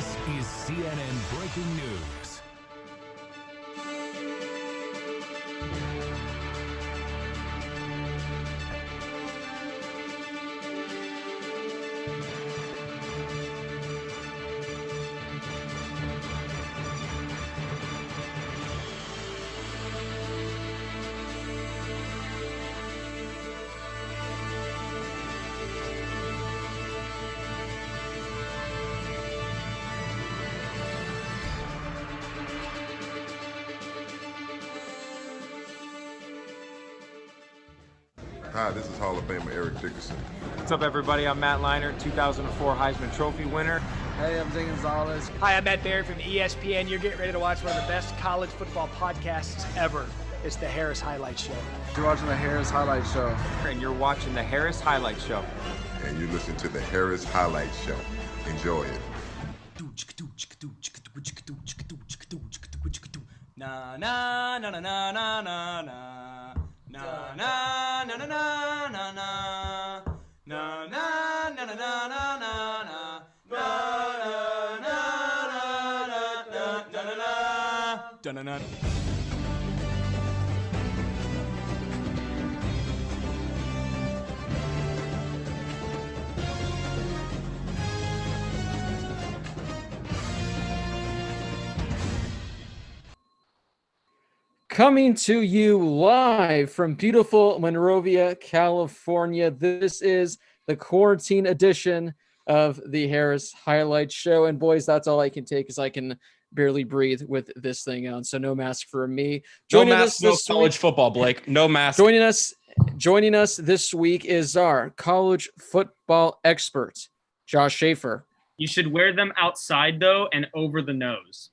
This is CNN Breaking News. Hi, this is Hall of Famer Eric Dickerson. What's up, everybody? I'm Matt Leinart, 2004 Heisman Trophy winner. Hey, I'm Zane Gonzalez. Hi, I'm Matt Barry from ESPN. You're getting ready to watch one of the best college football podcasts ever. It's the Harris Highlight Show. You're watching the Harris Highlight Show. And you're watching the Harris Highlight Show. And you listen to the Harris Highlight Show. Enjoy it. Na na na na na na na na. Na na na na na na na. Na na na na na na na na. Na na na na na na. Coming to you live from beautiful Monrovia, California. This is the quarantine edition of the Harris Highlight Show. And boys, that's all I can take because I can barely breathe with this thing on. So no mask for me. No mask, no college football, Blake. No mask. Joining us this week is our college football expert, Josh Schaefer. You should wear them outside, though, and over the nose.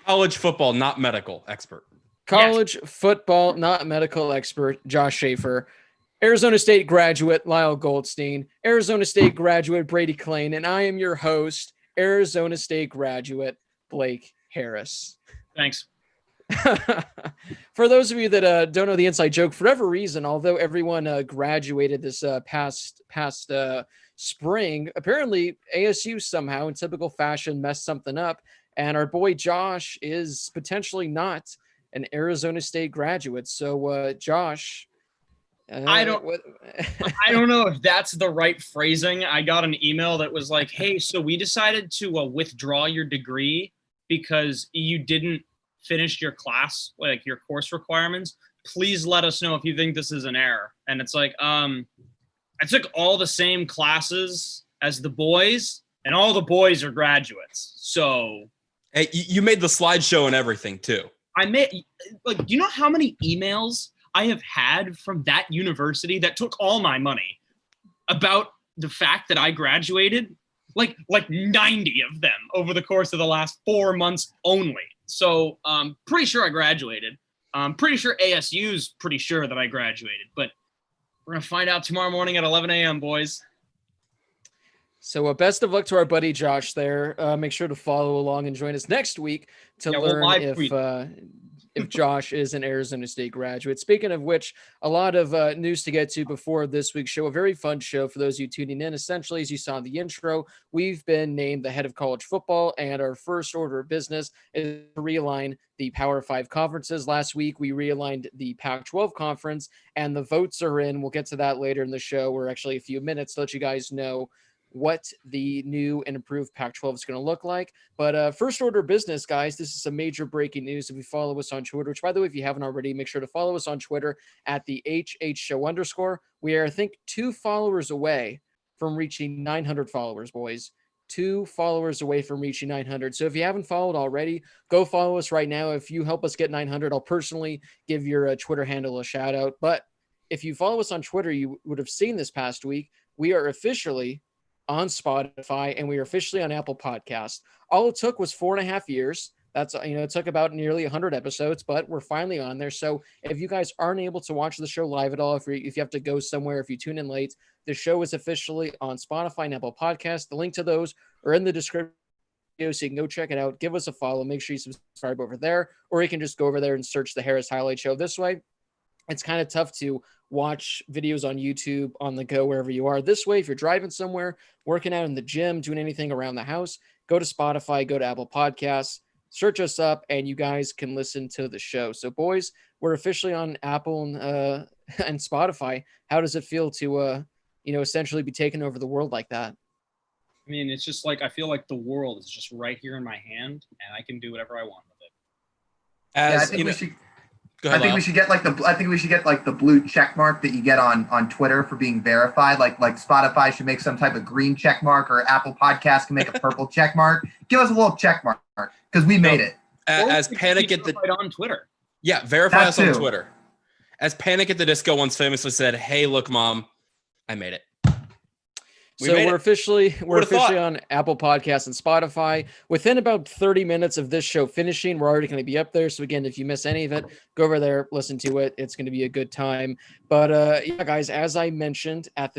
College football, not medical expert. College football, not medical expert, Josh Schaefer. Arizona State graduate, Lyle Goldstein. Arizona State graduate, Brady Klein. And I am your host, Arizona State graduate, Blake Harris. Thanks. For those of you that don't know the inside joke, for whatever reason, although everyone graduated this past spring, apparently ASU somehow, in typical fashion, messed something up. And our boy Josh is potentially not an Arizona State graduate. So, Josh, I don't know if that's the right phrasing. I got an email that was like, "Hey, so we decided to withdraw your degree because you didn't finish your class, like your course requirements. Please let us know if you think this is an error." And it's like, I took all the same classes as the boys, and all the boys are graduates. So, hey, you made the slideshow and everything too. do you know how many emails I have had from that university that took all my money about the fact that I graduated? Like 90 of them over the course of the last 4 months only. So pretty sure I graduated. I'm pretty sure ASU's pretty sure that I graduated, but we're going to find out tomorrow morning at 11 a.m., boys. So best of luck to our buddy Josh there. Make sure to follow along and join us next week to learn if Josh is an Arizona State graduate. Speaking of which, a lot of news to get to before this week's show. A very fun show for those of you tuning in. Essentially, as you saw in the intro, we've been named the head of college football, and our first order of business is to realign the Power 5 conferences. Last week, we realigned the Pac-12 conference, and the votes are in. We'll get to that later in the show. We're actually a few minutes to let you guys know what the new and improved Pac-12 is going to look like. But first order of business, guys, this is some major breaking news. If you follow us on Twitter, which, by the way, if you haven't already, make sure to follow us on Twitter at the HHShow_. We are, I think, 2 followers away from reaching 900 followers, boys. 2 followers away from reaching 900. So if you haven't followed already, go follow us right now. If you help us get 900, I'll personally give your Twitter handle a shout out. But if you follow us on Twitter, you would have seen this past week, we are officially on Spotify, and we are officially on Apple Podcasts. All it took was 4.5 years. That's, it took about nearly 100 episodes, but we're finally on there. So if you guys aren't able to watch the show live at all, if you have to go somewhere, if you tune in late, the show is officially on Spotify and Apple Podcasts. The link to those are in the description, so you can go check it out. Give us a follow. Make sure you subscribe over there, or you can just go over there and search the Harris Highlight Show. This way, it's kind of tough to watch videos on YouTube on the go, wherever you are. This way, if you're driving somewhere, working out in the gym, doing anything around the house, go to Spotify, go to Apple Podcasts, search us up, and you guys can listen to the show. So, boys, we're officially on Apple and Spotify. How does it feel to, essentially be taking over the world like that? I mean, it's just like I feel like the world is just right here in my hand, and I can do whatever I want with it. I think we should get like the blue check mark that you get on Twitter for being verified. Like Spotify should make some type of green check mark, or Apple Podcast can make a purple check mark. Give us a little check mark because we made it. As Panic at the on Twitter. Yeah, verify us on Twitter. As Panic at the Disco once famously said, "Hey, look, Mom, I made it." We're officially on Apple Podcasts and Spotify. Within about 30 minutes of this show finishing, we're already going to be up there. So again, if you miss any of it, go over there, listen to it. It's going to be a good time. But yeah, guys, as I mentioned a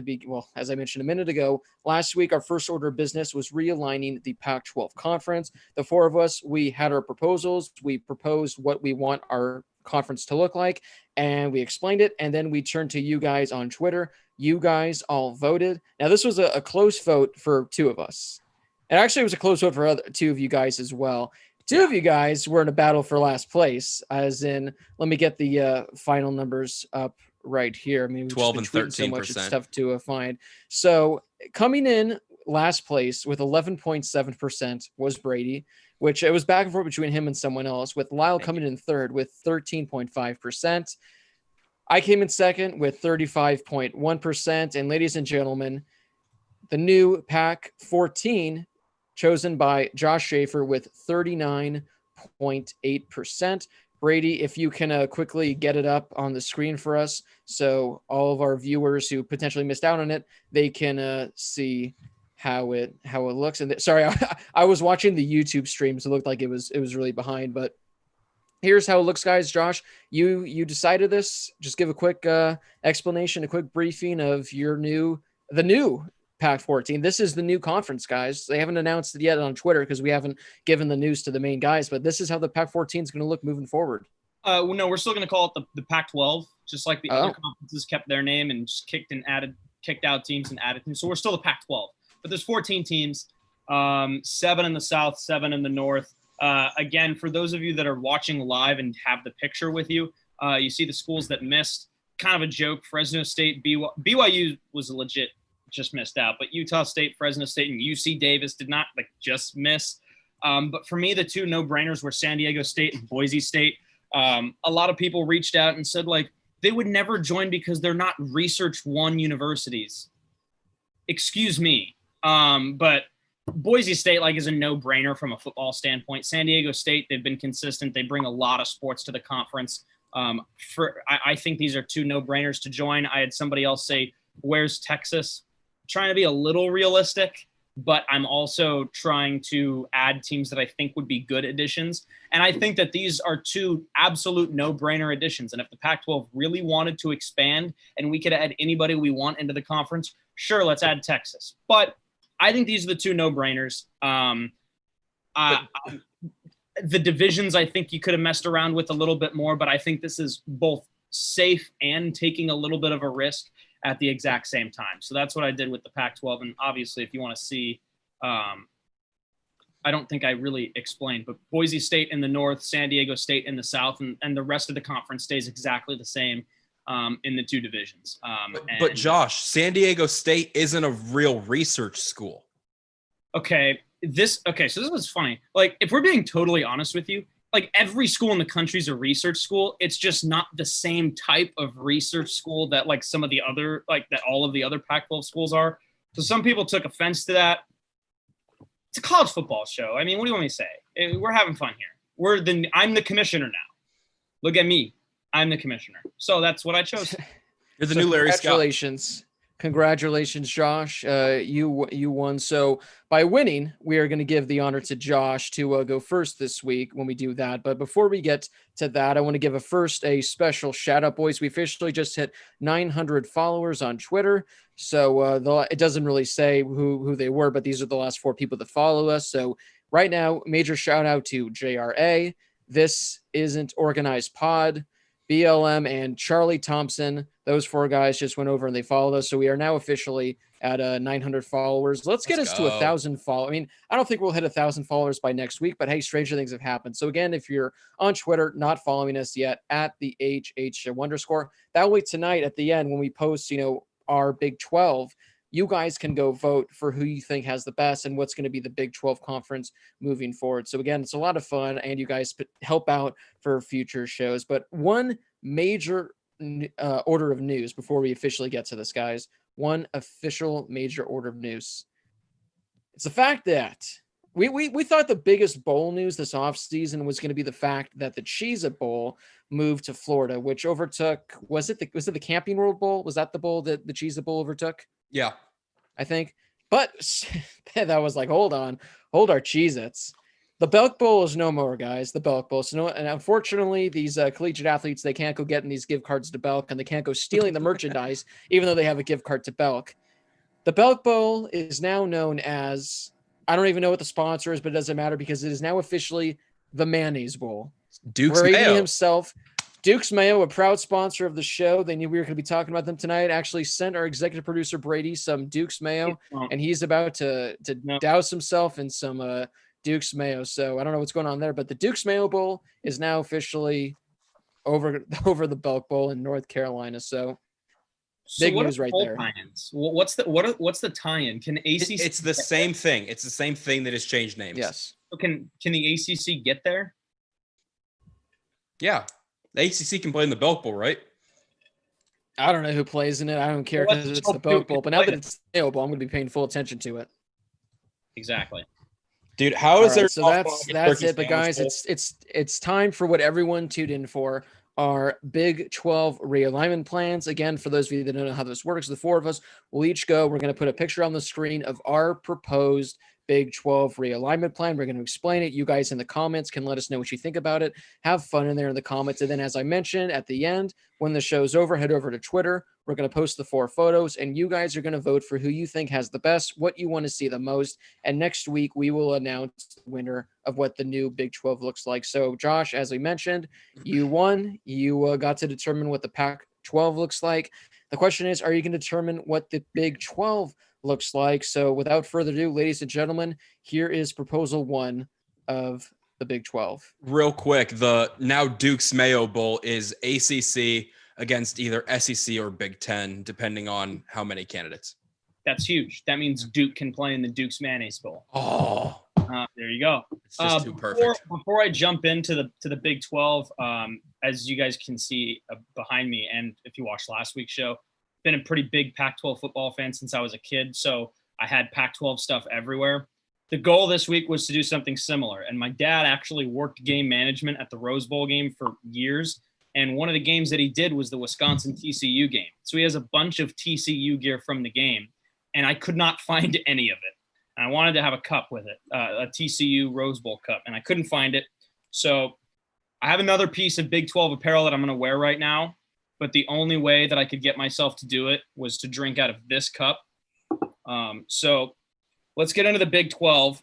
minute ago, last week our first order of business was realigning the Pac-12 conference. The four of us, we had our proposals. We proposed what we want our conference to look like, and we explained it. And then we turned to you guys on Twitter. You guys all voted. Now, this was a close vote for two of us. And actually, it was a close vote for two of you guys as well. Two of you guys were in a battle for last place, as in, let me get the final numbers up right here. I mean, 12 and 13%. So much, it's tough to find. So coming in last place with 11.7% was Brady, which it was back and forth between him and someone else, with Lyle coming in third with 13.5%. I came in second with 35.1%. And ladies and gentlemen, the new Pac-14 chosen by Josh Schaefer with 39.8%. Brady, if you can quickly get it up on the screen for us, so all of our viewers who potentially missed out on it, they can see how it looks. And sorry, I was watching the YouTube stream, so it looked like it was really behind, but here's how it looks, guys. Josh, you decided this. Just give a quick explanation, a quick briefing of the new Pac-14. This is the new conference, guys. They haven't announced it yet on Twitter because we haven't given the news to the main guys, but this is how the Pac-14 is going to look moving forward. No, we're still going to call it the Pac-12, just like the other conferences kept their name and just kicked out teams and added teams. So we're still the Pac-12, but there's 14 teams, 7 in the South, 7 in the North. Again, for those of you that are watching live and have the picture with you, you see the schools that missed. Kind of a joke. Fresno State, BYU was legit, just missed out. But Utah State, Fresno State, and UC Davis did not just miss. But for me, the two no-brainers were San Diego State and Boise State. A lot of people reached out and said they would never join because they're not Research One universities. Excuse me, but Boise State is a no-brainer from a football standpoint. San Diego State, they've been consistent. They bring a lot of sports to the conference. I think these are two no-brainers to join. I had somebody else say, "Where's Texas?" Trying to be a little realistic, but I'm also trying to add teams that I think would be good additions. And I think that these are two absolute no-brainer additions. And if the Pac-12 really wanted to expand and we could add anybody we want into the conference, sure, let's add Texas. But I think these are the two no-brainers. The divisions, I think you could have messed around with a little bit more, but I think this is both safe and taking a little bit of a risk at the exact same time. So that's what I did with the Pac-12. And obviously, if you want to see, I don't think I really explained, but Boise State in the North, San Diego State in the South, and the rest of the conference stays exactly the same in the two divisions. But Josh, San Diego State isn't a real research school. So this was funny. If we're being totally honest with you, every school in the country is a research school. It's just not the same type of research school that some of the other, that all of the other Pac-12 schools are. So some people took offense to that. It's a college football show. I mean, what do you want me to say? We're having fun here. I'm the commissioner now. Look at me. I'm the commissioner. So that's what I chose. You're the new Larry Scott. Congratulations, Josh. You won. So by winning, we are going to give the honor to Josh to go first this week when we do that. But before we get to that, I want to give a special shout out, boys. We officially just hit 900 followers on Twitter. So it doesn't really say who they were, but these are the last 4 people that follow us. So right now, major shout out to JRA. This isn't organized pod. BLM, and Charlie Thompson. Those 4 guys just went over and they followed us. So we are now officially at 900 followers. Let's get us to 1,000 followers. I mean, I don't think we'll hit 1,000 followers by next week, but hey, stranger things have happened. So again, if you're on Twitter, not following us yet, at the HH_, that way tonight at the end when we post, our Big 12, you guys can go vote for who you think has the best and what's going to be the Big 12 conference moving forward. So again, it's a lot of fun, and you guys help out for future shows. But one major order of news before we officially get to this, guys. One official major order of news. It's the fact that we thought the biggest bowl news this offseason was going to be the fact that the Cheez-It Bowl moved to Florida, which overtook, was it the Camping World Bowl? Was that the bowl that the Cheez-It Bowl overtook? Yeah. I think. But that was like, hold our Cheez-Its. The Belk Bowl is no more, guys. The Belk Bowl. So and unfortunately, these collegiate athletes, they can't go getting these gift cards to Belk, and they can't go stealing the merchandise, even though they have a gift card to Belk. The Belk Bowl is now known as, I don't even know what the sponsor is, but it doesn't matter because it is now officially the Mayonnaise Bowl. Duke's Brady Mayo himself, Duke's Mayo, a proud sponsor of the show. They knew we were going to be talking about them tonight. Actually sent our executive producer Brady some Duke's Mayo, and he's about to douse himself in some Duke's Mayo. So I don't know what's going on there, but the Duke's Mayo Bowl is now officially over the Belk Bowl in North Carolina. So big news right there. Tie-ins? What's the tie-in? Can ACC? It's the same thing. It's the same thing that has changed names. Yes. So can the ACC get there? Yeah, the ACC can play in the Belk Bowl, right? I don't know who plays in it. I don't care because it's the Belk Bowl. But now that it's the Mayo Bowl, I'm going to be paying full attention to it. Exactly. Dude, how is there? So that's it. But guys, it's time for what everyone tuned in for. Our Big 12 realignment plans. Again, for those of you that don't know how this works, the 4 of us will each go. We're going to put a picture on the screen of our proposed Big 12 realignment plan. We're going to explain it. You guys in the comments can let us know what you think about it. Have fun in there in the comments. And then, as I mentioned at the end, when the show's over, head over to Twitter. We're going to post the 4 photos, and you guys are going to vote for who you think has the best, what you want to see the most. And next week, we will announce the winner of what the new Big 12 looks like. So, Josh, as we mentioned, you won. You got to determine what the Pac-12 looks like. The question is, are you going to determine what the Big 12 looks like? So without further ado, ladies and gentlemen, here is proposal 1 of the Big 12. Real quick, the now Duke's Mayo Bowl is ACC against either SEC or Big 10, depending on how many candidates. That's huge. That means Duke can play in the Duke's Mayonnaise Bowl. Oh, there you go. It's just too perfect. Before I jump into the Big 12, as you guys can see behind me, and if you watched last week's show, been a pretty big Pac-12 football fan since I was a kid, so I had Pac-12 stuff everywhere. The goal this week was to do something similar, and my dad actually worked game management at the Rose Bowl game for years, and one of the games that he did was the Wisconsin-TCU game. So he has a bunch of TCU gear from the game, and I could not find any of it. And I wanted to have a cup with it, a TCU Rose Bowl cup, and I couldn't find it. So I have another piece of Big 12 apparel that I'm going to wear right now, but the only way that I could get myself to do it was to drink out of this cup. So let's get into the Big 12.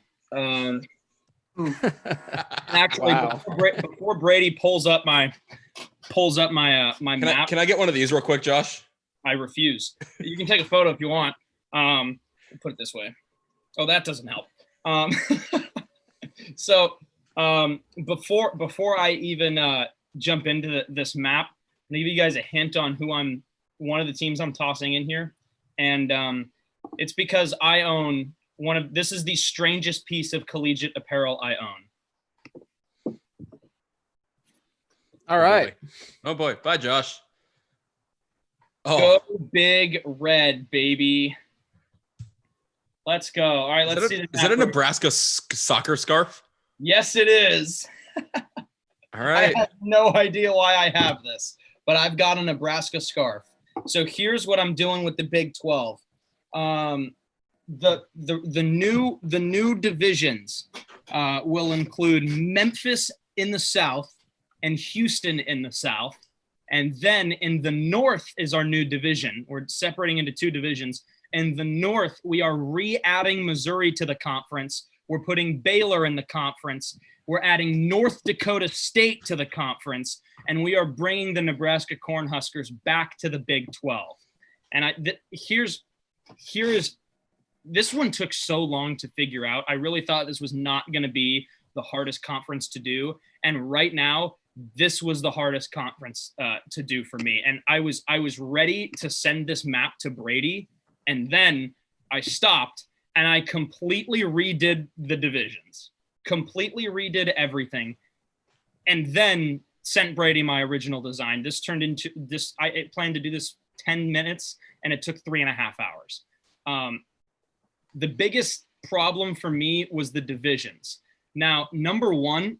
Actually, wow. before Brady pulls up my map. Can I get one of these real quick, Josh? I refuse. You can take a photo if you want. Put it this way. Oh, that doesn't help. So before I even jump into this map, I'm gonna give you guys a hint on one of the teams I'm tossing in here, and it's because I own this is the strangest piece of collegiate apparel I own. All right. Oh boy. Bye, Josh. Oh. Go Big Red, baby. Let's go. All right, let's see. Is that a Nebraska soccer scarf? Yes, it is. All right. I have no idea why I have this, but I've got a Nebraska scarf. So here's what I'm doing with the Big 12. The new divisions will include Memphis in the South and Houston in the South. And then in the North is our new division. We're separating into 2 divisions. In the North, we are re-adding Missouri to the conference. We're putting Baylor in the conference. We're adding North Dakota State to the conference. and we are bringing the Nebraska Cornhuskers back to the Big 12. And this one took so long to figure out. I really thought this was not going to be the hardest conference to do. And right now, this was the hardest conference to do for me. And I was ready to send this map to Brady. And then I stopped and I completely redid the divisions, completely redid everything. And then sent Brady my original design. This turned into this. I planned to do this 10 minutes and it took 3.5 hours. The biggest problem for me was the divisions. Now, number one,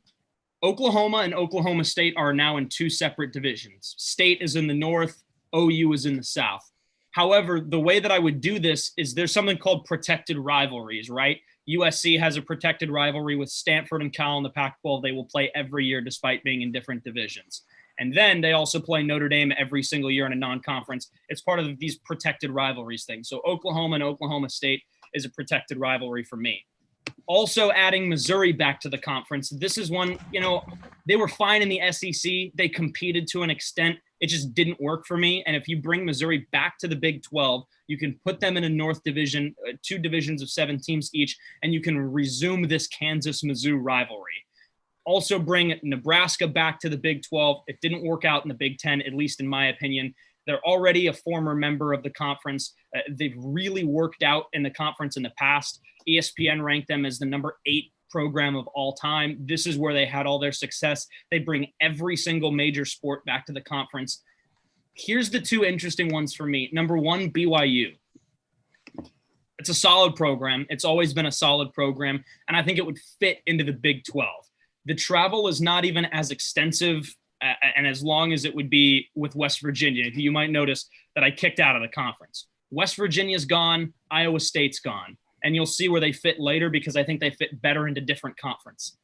Oklahoma and Oklahoma State are now in 2 separate divisions. State is in the north, OU is in the south. However, the way that I would do this is there's something called protected rivalries, right? USC has a protected rivalry with Stanford and Cal in the Pac-12. They will play every year despite being in different divisions. And then they also play Notre Dame every single year in a non-conference. It's part of these protected rivalries things. So Oklahoma and Oklahoma State is a protected rivalry for me. Also adding Missouri back to the conference. This is one, they were fine in the SEC. They competed to an extent. It just didn't work for me. And if you bring Missouri back to the Big 12, you can put them in a North Division, 2 divisions of 7 teams each, and you can resume this Kansas-Mizzou rivalry. Also bring Nebraska back to the Big 12. It didn't work out in the Big 10, at least in my opinion. They're already a former member of the conference. They've really worked out in the conference in the past. ESPN ranked them as the number 8 program of all time. This is where they had all their success. They bring every single major sport back to the conference. Here's the 2 interesting ones for me. Number 1, BYU. It's a solid program. It's always been a solid program, and I think it would fit into the Big 12. The travel is not even as extensive and as long as it would be with West Virginia. You might notice that I kicked out of the conference. West Virginia's gone. Iowa State's gone. And you'll see where they fit later because I think they fit better into 2 different conferences.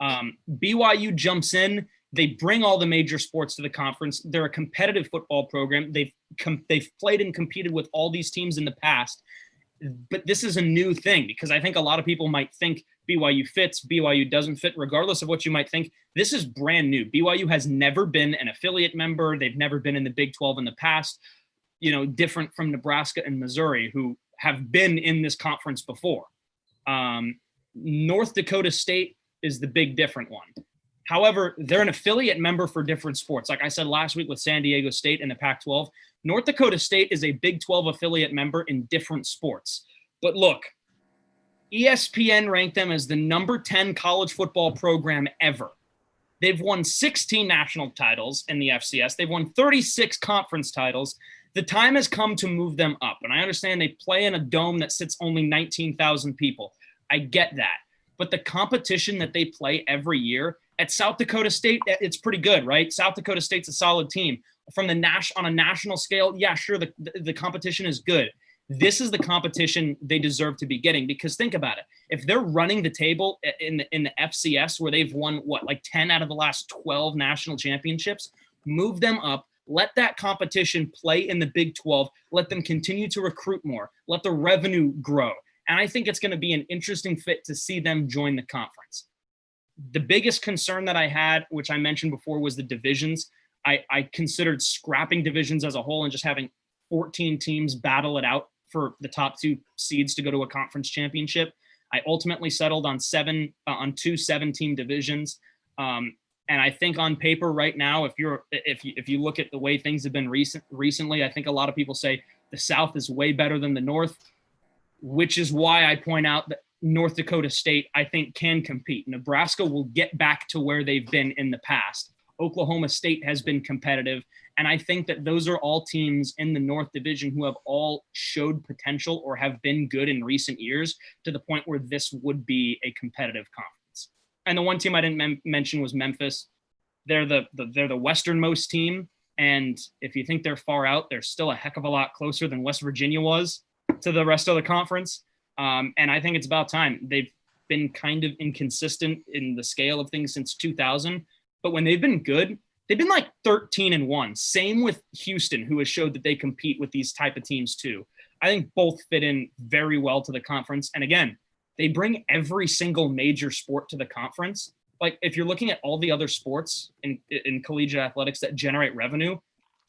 BYU jumps in. They bring all the major sports to the conference. They're a competitive football program. They've played and competed with all these teams in the past. But this is a new thing because I think a lot of people might think BYU fits, BYU doesn't fit, regardless of what you might think. This is brand new. BYU has never been an affiliate member. They've never been in the Big 12 in the past, different from Nebraska and Missouri, who have been in this conference before. North Dakota State is the big different one. However, they're an affiliate member for different sports. Like I said last week with San Diego State in the Pac-12, North Dakota State is a Big 12 affiliate member in different sports. But look, ESPN ranked them as the number 10 college football program ever. They've won 16 national titles in the FCS. They've won 36 conference titles. The time has come to move them up. And I understand they play in a dome that sits only 19,000 people. I get that. But the competition that they play every year at South Dakota State, it's pretty good, right? South Dakota State's a solid team. From on a national scale, yeah, sure, the competition is good. This is the competition they deserve to be getting because think about it. If they're running the table in the FCS where they've won, 10 out of the last 12 national championships, move them up. Let that competition play in the Big 12. Let them continue to recruit more. Let the revenue grow. And I think it's going to be an interesting fit to see them join the conference. The biggest concern that I had, which I mentioned before, was the divisions. I considered scrapping divisions as a whole and just having 14 teams battle it out for the top 2 seeds to go to a conference championship. I ultimately settled on 2 7-team divisions. And I think on paper right now, if you look at the way things have been recently, I think a lot of people say the South is way better than the North, which is why I point out that North Dakota State, I think, can compete. Nebraska will get back to where they've been in the past. Oklahoma State has been competitive. And I think that those are all teams in the North Division who have all showed potential or have been good in recent years to the point where this would be a competitive conference. And the one team I didn't mention was Memphis. They're the westernmost team. And if you think they're far out, they're still a heck of a lot closer than West Virginia was to the rest of the conference. And I think it's about time. They've been kind of inconsistent in the scale of things since 2000. But when they've been good, they've been like 13-1. Same with Houston, who has showed that they compete with these type of teams too. I think both fit in very well to the conference. And again, they bring every single major sport to the conference. like if you're looking at all the other sports in collegiate athletics that generate revenue,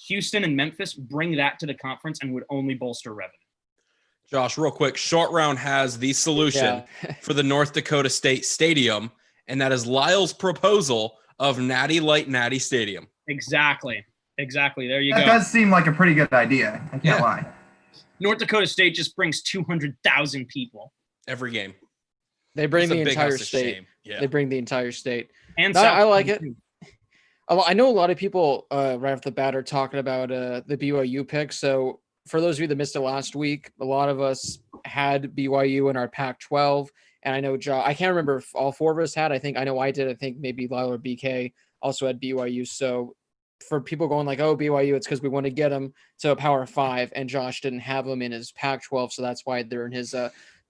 Houston and Memphis bring that to the conference and would only bolster revenue. Josh, real quick, Short Round has the solution for the North Dakota State Stadium, and that is Lyle's proposal of Natty Light Natty Stadium. Exactly. There you go. That does seem like a pretty good idea. I can't lie. North Dakota State just brings 200,000 people every game. They bring the entire state. Yeah. They bring the entire state. And I like it. I know a lot of people right off the bat are talking about the BYU pick. So for those of you that missed it last week, a lot of us had BYU in our Pac-12. And I know I can't remember if all four of us had. I know I did. I think maybe Lyle or BK also had BYU. So for people going like, oh, BYU, it's because we want to get them to a Power 5, and Josh didn't have them in his Pac-12. So that's why they're in his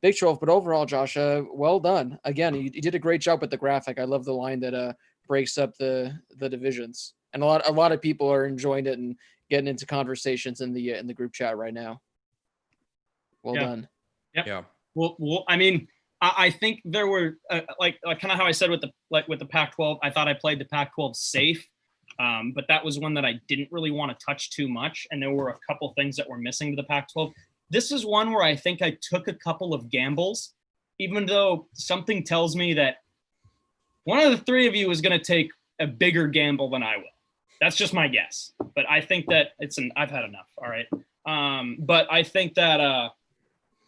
Big 12. But overall, Josh, well done. Again, you did a great job with the graphic. I love the line that breaks up the divisions. And a lot of people are enjoying it and getting into conversations in the group chat right now. Well done. Yep. Yeah. Well, I mean, I think there were like kind of how I said with the Pac-12. I thought I played the Pac-12 safe, but that was one that I didn't really want to touch too much, and there were a couple things that were missing to the Pac-12. This is one where I think I took a couple of gambles, even though something tells me that one of the three of you is going to take a bigger gamble than I will. That's just my guess, but I think that I've had enough. All right. But I think that,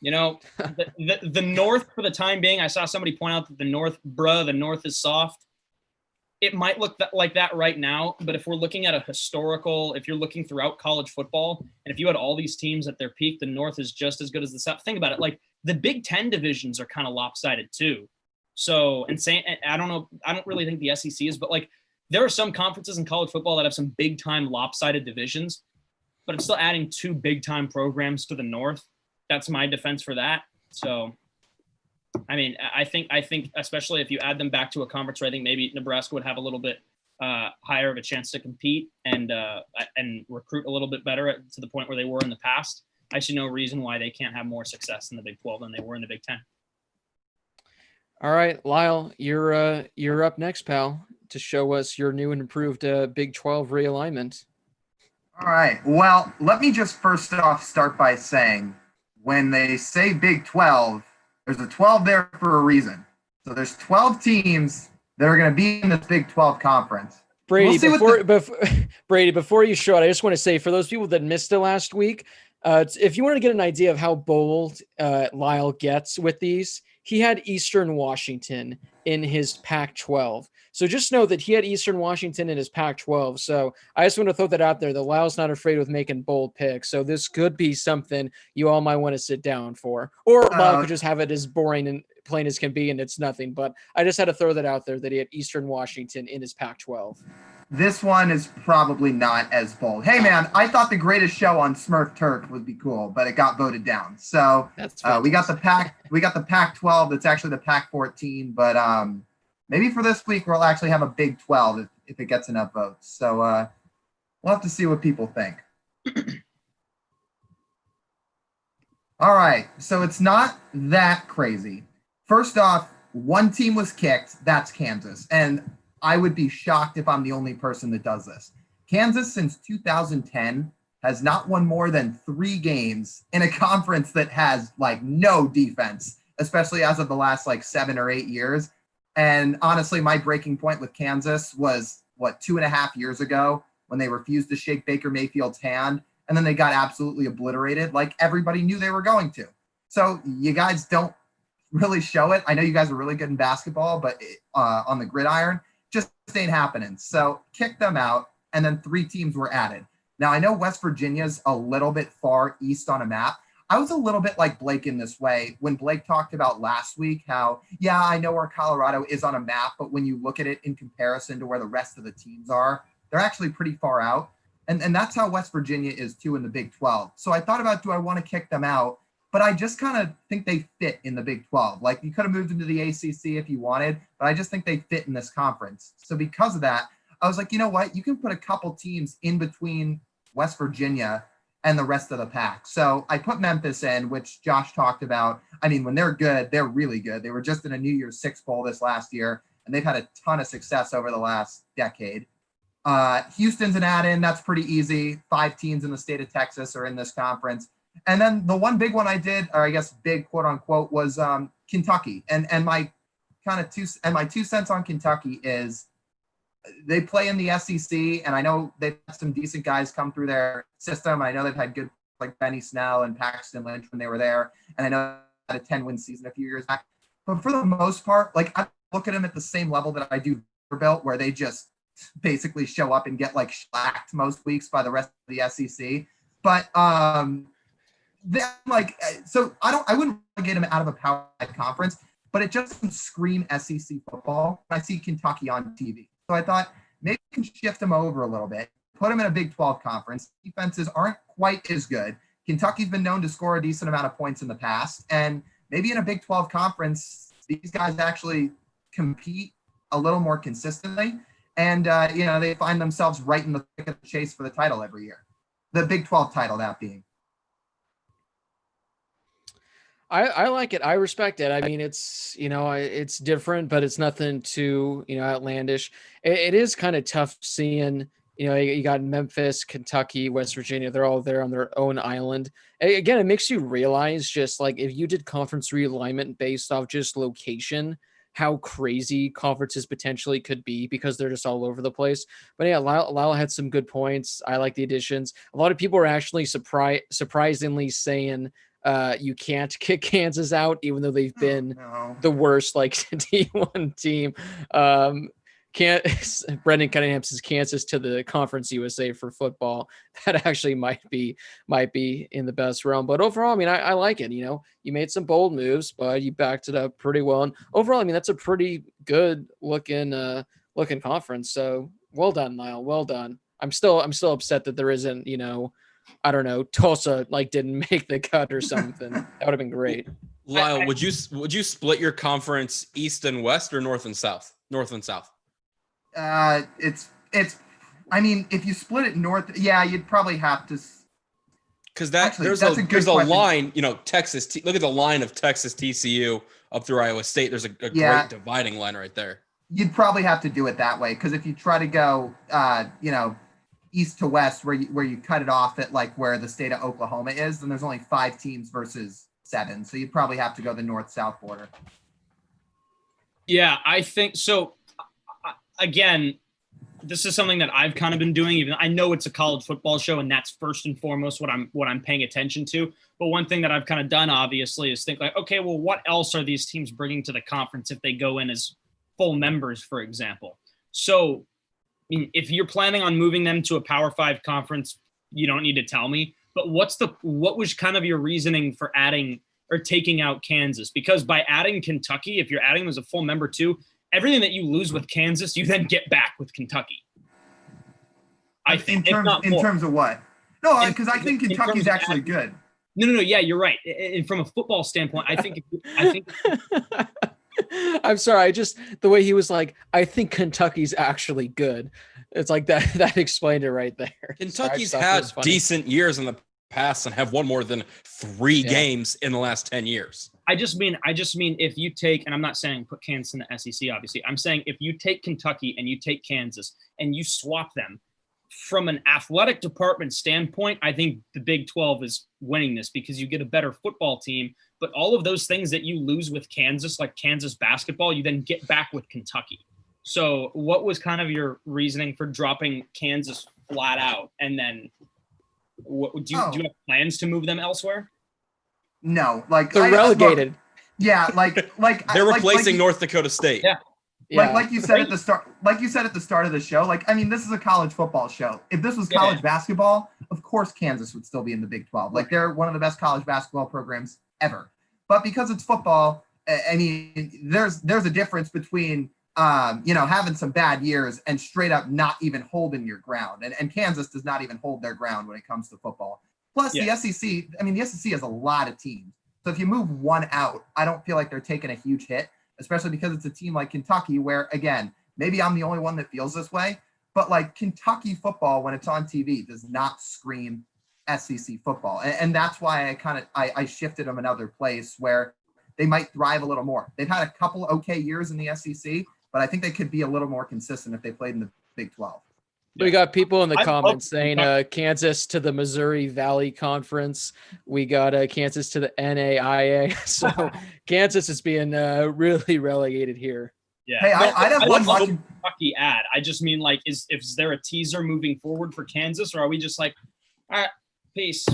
the North for the time being, I saw somebody point out that the North is soft. It might look like that right now, but if we're looking at if you're looking throughout college football, and if you had all these teams at their peak, the North is just as good as the South. Think about it. Like the Big Ten divisions are kind of lopsided too. So, I don't really think the SEC is, but like there are some conferences in college football that have some big time lopsided divisions, but it's still adding two big time programs to the North. That's my defense for that. So, I mean, I think especially if you add them back to a conference where I think maybe Nebraska would have a little bit higher of a chance to compete and recruit a little bit better to the point where they were in the past. I see no reason why they can't have more success in the Big 12 than they were in the Big 10. All right, Lyle, you're up next, pal, to show us your new and improved Big 12 realignment. All right. Well, let me just first off start by saying when they say Big 12, there's a 12 there for a reason. So there's 12 teams that are going to be in this Big 12 conference. Brady, before you show it, I just want to say for those people that missed it last week, if you want to get an idea of how bold Lyle gets with these, he had Eastern Washington in his Pac-12. So just know that he had Eastern Washington in his Pac-12. So I just want to throw that out there. The Lyle's not afraid of making bold picks. So this could be something you all might want to sit down for. Or Lyle could just have it as boring and plain as can be, and it's nothing. But I just had to throw that out there that he had Eastern Washington in his Pac-12. This one is probably not as bold. Hey, man, I thought the greatest show on Smurf Turk would be cool, but it got voted down. So we got the Pac-12. That's actually the Pac-14. But maybe for this week, we'll actually have a Big 12 if it gets enough votes. So we'll have to see what people think. All right. So it's not that crazy. First off, one team was kicked. That's Kansas. And I would be shocked if I'm the only person that does this. Kansas, since 2010, has not won more than 3 games in a conference that has like no defense, especially as of the last like 7 or 8 years. And honestly, my breaking point with Kansas was 2.5 years ago when they refused to shake Baker Mayfield's hand, and then they got absolutely obliterated like everybody knew they were going to. So you guys don't really show it. I know you guys are really good in basketball, but on the gridiron, just ain't happening. So kick them out, and then 3 teams were added. Now, I know West Virginia's a little bit far east on a map. I was a little bit like Blake in this way when Blake talked about last week how, yeah, I know where Colorado is on a map, but when you look at it in comparison to where the rest of the teams are, they're actually pretty far out. And that's how West Virginia is too in the Big 12. So I thought about, do I want to kick them out? But I just kind of think they fit in the Big 12. Like you could have moved into the ACC if you wanted, but I just think they fit in this conference. So because of that, I was like, you know what? You can put a couple teams in between West Virginia and the rest of the pack. So I put Memphis in, which Josh talked about. I mean, when they're good, they're really good. They were just in a New Year's Six bowl this last year, and they've had a ton of success over the last decade. Houston's an add-in. That's pretty easy. 5 teams in the state of Texas are in this conference. And then the one big one I did, or I guess big quote unquote, was Kentucky. And my kind of 2 cents on Kentucky is they play in the SEC, and I know they've had some decent guys come through their system. I know they've had good like Benny Snell and Paxton Lynch when they were there, and I know they had a 10-win season a few years back. But for the most part, like I look at them at the same level that I do Vanderbilt, where they just basically show up and get like shellacked most weeks by the rest of the SEC. But then like, so I wouldn't get them out of a Power 5 conference, but it just doesn't scream SEC football. I see Kentucky on TV. So I thought maybe we can shift them over a little bit, put them in a Big 12 conference. Defenses aren't quite as good. Kentucky's been known to score a decent amount of points in the past. And maybe in a Big 12 conference, these guys actually compete a little more consistently. And, they find themselves right in the thick of the chase for the title every year. The Big 12 title, that being. I like it. I respect it. I mean, it's, it's different, but it's nothing too, outlandish. It is kind of tough seeing, you got Memphis, Kentucky, West Virginia. They're all there on their own island. Again, it makes you realize just like if you did conference realignment based off just location, how crazy conferences potentially could be because they're just all over the place. But yeah, Lyle had some good points. I like the additions. A lot of people are actually surprisingly saying you can't kick Kansas out, even though they've been the worst like D1 team. Brendan Cunningham says Kansas to the Conference USA for football. That actually might be in the best realm. But overall, I mean, I like it. You made some bold moves, but you backed it up pretty well. And overall, I mean, that's a pretty good looking conference. So well done, Lyle. Well done. I'm still upset that there isn't, I don't know, Tulsa like didn't make the cut or something. That would have been great. Lyle, would you split your conference east and west or north and south? North and south. It's. I mean, if you split it north, yeah, you'd probably have to. Because there's a line, Texas. Look at the line of Texas TCU up through Iowa State. There's a great dividing line right there. You'd probably have to do it that way because if you try to go, east to west, where you cut it off at like where the state of Oklahoma is, then there's only 5 teams versus 7. So you'd probably have to go the north-south border. Yeah, I think so. Again, this is something that I've kind of been doing. Even I know it's a college football show, and that's first and foremost what I'm paying attention to. But one thing that I've kind of done, obviously, is think like, okay, well, what else are these teams bringing to the conference if they go in as full members, for example? So, I mean, if you're planning on moving them to a Power 5 conference, you don't need to tell me. But what was kind of your reasoning for adding or taking out Kansas? Because by adding Kentucky, if you're adding them as a full member too, everything that you lose with Kansas, you then get back with Kentucky. I think in terms of what? No, because I think Kentucky's actually good. No. Yeah, you're right. And from a football standpoint, I think. I'm sorry. The way he was like, I think Kentucky's actually good. It's like that. That explained it right there. Kentucky's had decent years in the past and have won more than 3 games in the last 10 years. I just mean if you take, and I'm not saying put Kansas in the SEC, obviously. I'm saying if you take Kentucky and you take Kansas and you swap them from an athletic department standpoint, I think the Big 12 is winning this because you get a better football team. But all of those things that you lose with Kansas, like Kansas basketball, you then get back with Kentucky. So what was kind of your reasoning for dropping Kansas flat out? And then do you have plans to move them elsewhere? No, like they're relegated. Like they're replacing North Dakota State. Yeah. Like you said at the start of the show, like, I mean, this is a college football show. If this was college basketball, of course Kansas would still be in the Big 12. Like, they're one of the best college basketball programs ever. But because it's football, I mean, there's a difference between having some bad years and straight up not even holding your ground. And Kansas does not even hold their ground when it comes to football. Plus the SEC, I mean, the SEC has a lot of teams. So if you move one out, I don't feel like they're taking a huge hit, especially because it's a team like Kentucky where, again, maybe I'm the only one that feels this way, but like Kentucky football, when it's on TV, does not scream SEC football. And that's why I shifted them another place where they might thrive a little more. They've had a couple okay years in the SEC, but I think they could be a little more consistent if they played in the Big 12. We got people in the comments saying Kansas to the Missouri Valley Conference. We got Kansas to the NAIA. So Kansas is being really relegated here. Yeah. Hey, I'd have one watching Kentucky ad. I just mean, like, is there a teaser moving forward for Kansas, or are we just like, all right, peace?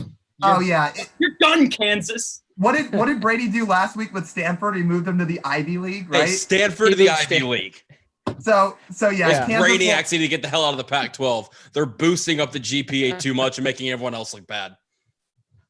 You're done, Kansas. What did Brady do last week with Stanford? He moved them to the Ivy League, right? Hey, Stanford to the Ivy League. So yeah. Brainiacs need to get the hell out of the Pac-12. They're boosting up the GPA too much and making everyone else look bad.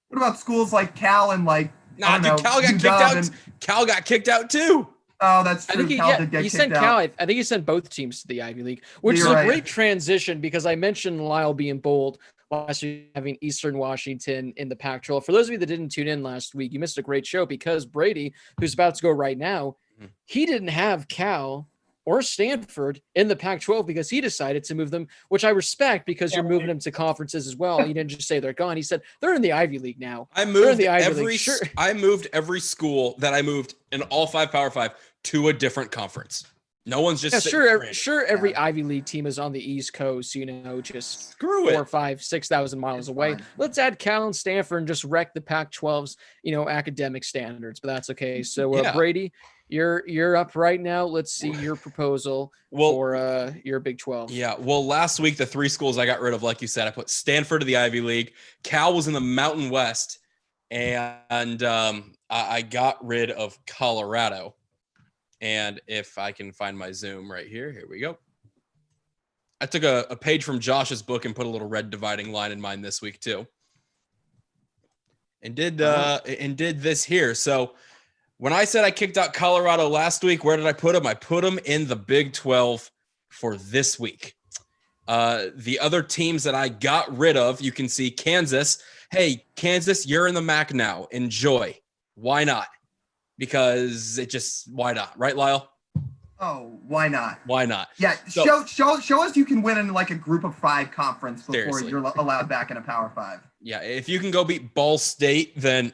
What about schools like Cal and like? Cal got kicked out. Cal got kicked out too. Oh, that's true. He sent Cal. I think he sent both teams to the Ivy League, which is a great transition because I mentioned Lyle being bold last week, having Eastern Washington in the Pac-12. For those of you that didn't tune in last week, you missed a great show because Brady, who's about to go right now, he didn't have Cal or Stanford in the Pac-12 because he decided to move them, which I respect because you're moving them to conferences as well. He didn't just say they're gone. He said they're in the Ivy League now. I moved every school that I moved in all 5 Power 5 to a different conference. No one's just every Ivy League team is on the East Coast, just screw 4, 5, 6,000 miles away. Let's add Cal and Stanford and just wreck the Pac-12's, academic standards, but that's okay. So Brady, you're up right now. Let's see your proposal for your Big 12. Yeah. Well, last week, the 3 schools I got rid of, like you said, I put Stanford to the Ivy League. Cal was in the Mountain West, and I got rid of Colorado. And if I can find my Zoom right here we go. I took a page from Josh's book and put a little red dividing line in mine this week too. And did this here. So when I said I kicked out Colorado last week, where did I put them? I put them in the Big 12 for this week. The other teams that I got rid of, you can see Kansas. Hey, Kansas, you're in the MAC now. Enjoy. Why not? Because why not? Right, Lyle? Oh, why not? Why not? Yeah, show us you can win in like a group of 5 conference before you're allowed back in a Power 5. Yeah, if you can go beat Ball State, then,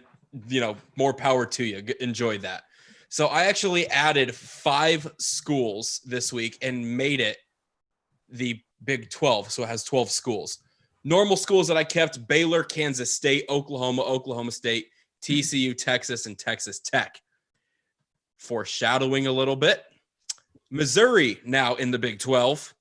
more power to you. Enjoy that. So I actually added 5 schools this week and made it the Big 12. So it has 12 schools. Normal schools that I kept: Baylor, Kansas State, Oklahoma State, TCU, Texas, and Texas Tech. Foreshadowing a little bit. Missouri now in the Big 12.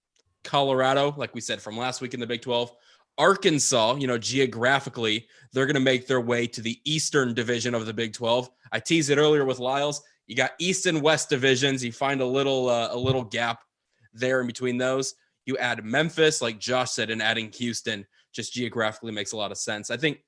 Colorado, like we said from last week, in the Big 12. Arkansas, geographically, they're going to make their way to the Eastern Division of the Big 12. I teased it earlier with Lyles. You got East and West divisions. You find a little gap there in between those. You add Memphis, like Josh said, and adding Houston just geographically makes a lot of sense. I think,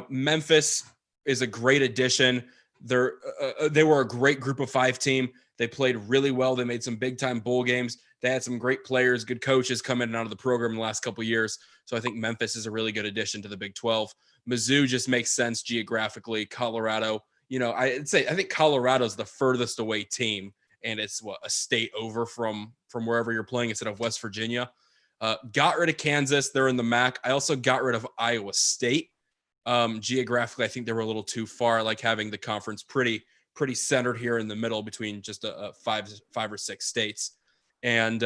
Memphis is a great addition. They were a great group of 5 team. They played really well. They made some big time bowl games. They had some great players, good coaches come in and out of the program in the last couple of years. So I think Memphis is a really good addition to the Big 12. Mizzou just makes sense geographically. Colorado, I think Colorado's the furthest away team, and it's a state over from wherever you're playing instead of West Virginia. Got rid of Kansas. They're in the MAC. I also got rid of Iowa State. Geographically, I think they were a little too far. I like having the conference pretty centered here in the middle between just a 5 or 6 states. And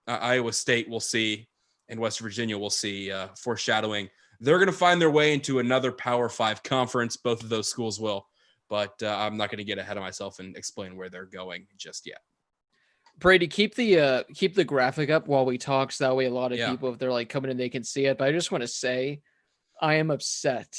Iowa State we'll see, and West Virginia we'll see. Foreshadowing, they're going to find their way into another Power 5 conference. Both of those schools will, but I'm not going to get ahead of myself and explain where they're going just yet. Brady, keep the graphic up while we talk, so that way a lot of people, if they're like coming in, they can see it. But I just want to say, I am upset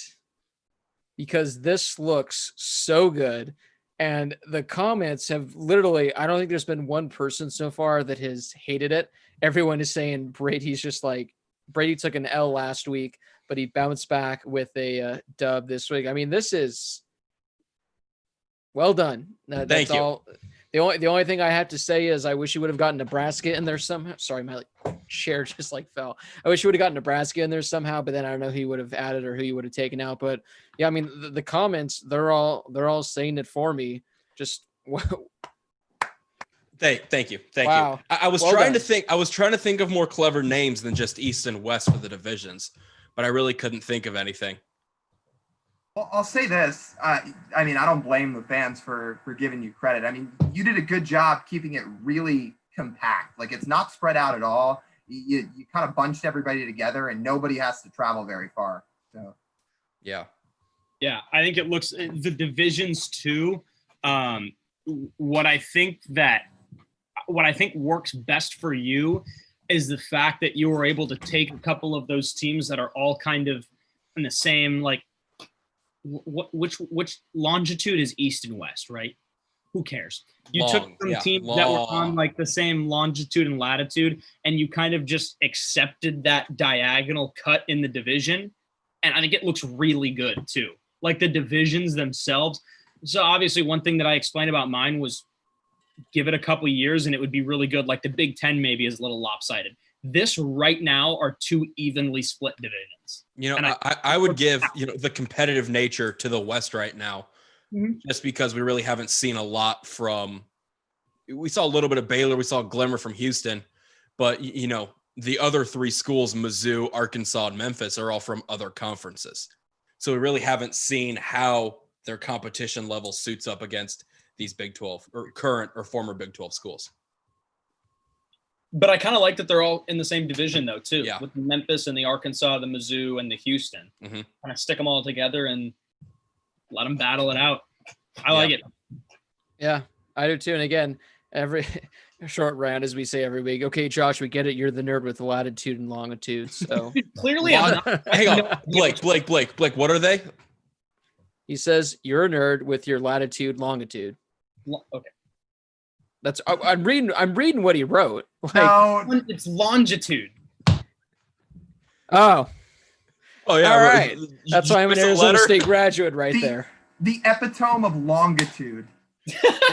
because this looks so good. And the comments have literally, I don't think there's been one person so far that has hated it. Everyone is saying Brady's just like, Brady took an L last week, but he bounced back with a dub this week. I mean, this is well done. Thank you. All. The only thing I have to say is I wish you would have gotten Nebraska in there somehow. Sorry, my chair just fell. I wish you would have gotten Nebraska in there somehow, but then I don't know who you would have added or who you would have taken out. But yeah, I mean the comments, they're all saying it for me. Just Thank you. I was trying to think of more clever names than just East and West for the divisions, but I really couldn't think of anything. Well, I'll say this. I mean, I don't blame the fans for giving you credit. I mean, you did a good job keeping it really compact. Like, it's not spread out at all. You kind of bunched everybody together, and nobody has to travel very far. So, yeah, I think it looks the divisions too. What I think works best for you is the fact that you were able to take a couple of those teams that are all kind of in the same, like, which longitude is east and west, right? Who cares? You took some teams that were on like the same longitude and latitude, and you kind of just accepted that diagonal cut in the division. And I think it looks really good too. Like the divisions themselves. So obviously one thing that I explained about mine was give it a couple years and it would be really good. Like the Big Ten maybe is a little lopsided. This right now are two evenly split divisions. You know, I would give, the competitive nature to the West right now, just because we really haven't seen a lot from, we saw a little bit of Baylor, we saw a glimmer from Houston, but, the other three schools, Mizzou, Arkansas, and Memphis, are all from other conferences. So we really haven't seen how their competition level suits up against these Big 12 or current or former Big 12 schools. But I kind of like that they're all in the same division, though, too. Yeah. With the Memphis and the Arkansas, the Mizzou, and the Houston. Kind of stick them all together and let them battle it out. I like it. Yeah, I do too. And again, every short round, as we say every week. Okay, Josh, we get it. You're the nerd with the latitude and longitude. So clearly, I'm not. Hang on, Blake. What are they? He says you're a nerd with your latitude, longitude. Okay. That's I'm reading what he wrote. Like, no, it's longitude. Oh yeah. All right. That's why I'm an Arizona State graduate right there. The epitome of longitude.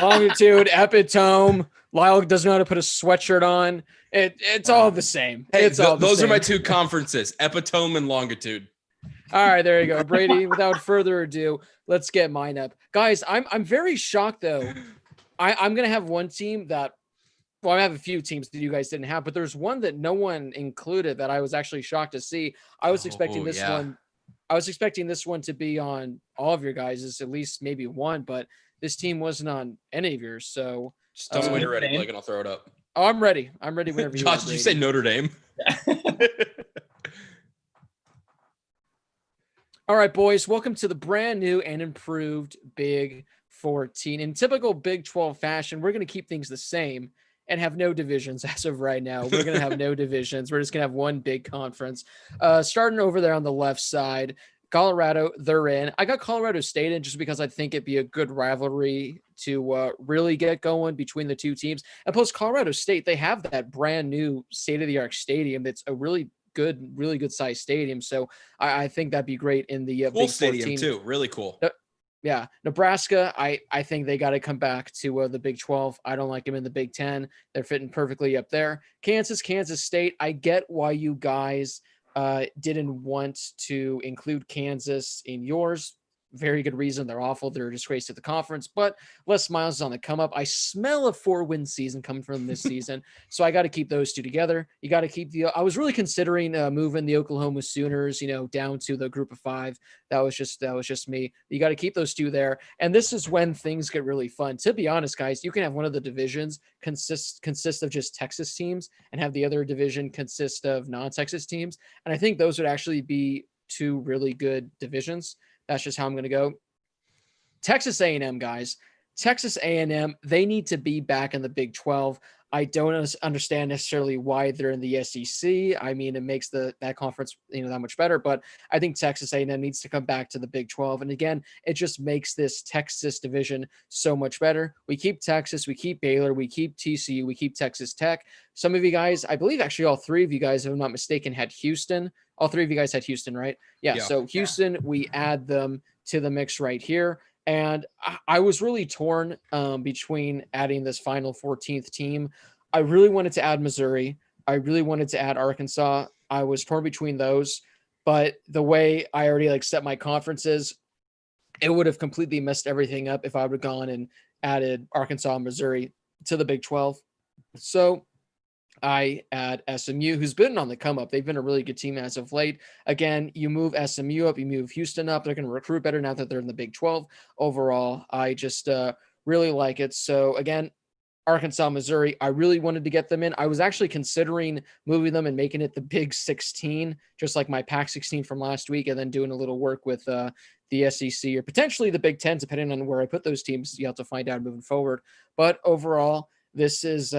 Longitude, epitome. Lyle doesn't know how to put a sweatshirt on. It's all the same. Hey, those are my two conferences, epitome and longitude. All right, there you go, Brady. Without further ado, let's get mine up, guys. I'm very shocked though. I'm gonna have one team that, well, I have a few teams that you guys didn't have, but there's one that no one included that I was actually shocked to see. I was expecting this one. I was expecting this one to be on all of your guys', at least maybe one, but this team wasn't on any of yours. So just tell me when you're ready, Blake, and I'll throw it up. Oh, I'm ready. I'm ready whenever you are. Josh, did you say Notre Dame? All right, boys, welcome to the brand new and improved Big 14. In typical Big 12 fashion, we're going to keep things the same and have no divisions as of right now. We're going to have no divisions. We're just going to have one big conference. Starting over there on the left side, Colorado, they're in. I got Colorado State in just because I think it'd be a good rivalry to really get going between the two teams. And plus, Colorado State, they have that brand new state-of-the-art stadium that's a really good sized stadium. So I think that'd be great in the cool Big stadium 14. too. Really cool. Yeah. Nebraska, I think they got to come back to the Big 12. I don't like them in the Big 10. They're fitting perfectly up there. Kansas State. I get why you guys didn't want to include Kansas in yours. Very good reason. They're awful. They're a disgrace to the conference, but Les Miles is on the come up. I smell a 4-win season coming from this season. So I got to keep those two together. You got to keep I was really considering moving the Oklahoma Sooners, down to the group of 5. That was just me. You got to keep those two there. And this is when things get really fun. To be honest, guys, you can have one of the divisions consist of just Texas teams and have the other division consist of non-Texas teams. And I think those would actually be two really good divisions. That's just how I'm going to go. Texas A&M, guys. Texas A&M, they need to be back in the Big 12. I don't understand necessarily why they're in the SEC. I mean, it makes that conference, that much better, but I think Texas A&M needs to come back to the Big 12. And again, it just makes this Texas division so much better. We keep Texas, we keep Baylor, we keep TCU, we keep Texas Tech. Some of you guys, I believe actually all 3 of you guys, if I'm not mistaken, had Houston. All 3 of you guys had Houston, right? Yeah. So Houston, we add them to the mix right here. And I was really torn between adding this final 14th team. I really wanted to add Missouri. I really wanted to add Arkansas. I was torn between those. But the way I already set my conferences, it would have completely messed everything up if I would have gone and added Arkansas and Missouri to the Big 12. So I add SMU, who's been on the come up. They've been a really good team as of late. Again, you move SMU up, you move Houston up. They're going to recruit better now that they're in the Big 12. Overall, I just really like it. So again, Arkansas, Missouri, I really wanted to get them in. I was actually considering moving them and making it the Big 16, just like my Pac 16 from last week, and then doing a little work with the SEC or potentially the Big 10, depending on where I put those teams. You have to find out moving forward. But overall, this is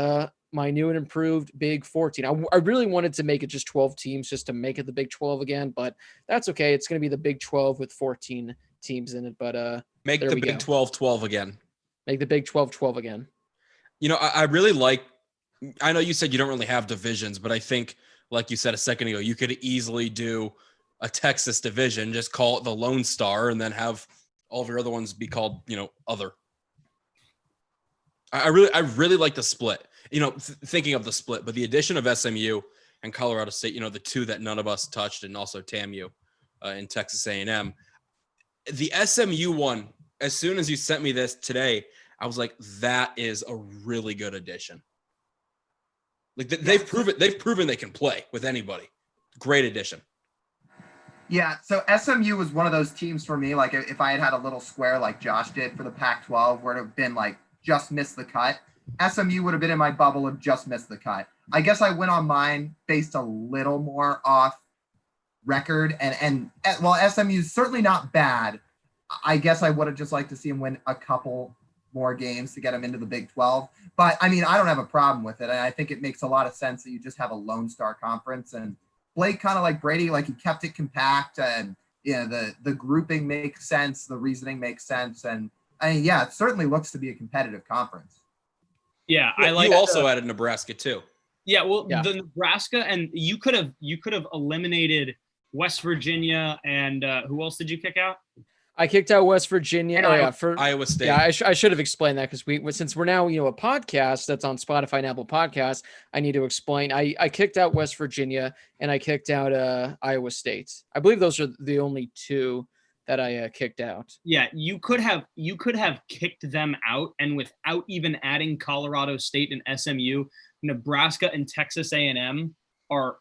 my new and improved Big 14. I really wanted to make it just 12 teams just to make it the Big 12 again, but that's okay. It's going to be the Big 12 with 14 teams in it. But make the Big 12 12 again. Make the Big 12 12 again. I really like, I know you said you don't really have divisions, but I think, like you said a second ago, you could easily do a Texas division, just call it the Lone Star, and then have all of your other ones be called, other. I really like the split, thinking of the split, but the addition of SMU and Colorado State, the two that none of us touched, and also TAMU in Texas A&M. The SMU one, as soon as you sent me this today, I was like, that is a really good addition. Like they've proven they can play with anybody. Great addition. Yeah, so SMU was one of those teams for me. Like if I had a little square like Josh did for the Pac-12, where it would have been like just missed the cut, SMU would have been in my bubble of just missed the cut. I guess I went on mine based a little more off record, and while SMU is certainly not bad, I guess I would have just liked to see him win a couple more games to get him into the Big 12. But I mean, I don't have a problem with it. And I think it makes a lot of sense that you just have a Lone Star conference, and Blake, kind of like Brady, like he kept it compact, and the grouping makes sense. The reasoning makes sense. And yeah, it certainly looks to be a competitive conference. Yeah. I like you also added Nebraska too. Yeah. Well, the Nebraska, and you could have eliminated West Virginia, and who else did you kick out? I kicked out West Virginia. For Iowa State. Yeah, I should have explained that, because since we're now a podcast that's on Spotify and Apple Podcasts, I need to explain. I kicked out West Virginia and I kicked out Iowa State. I believe those are the only two that I kicked out. Yeah, you could have kicked them out, and without even adding Colorado State and SMU, Nebraska and Texas A&M are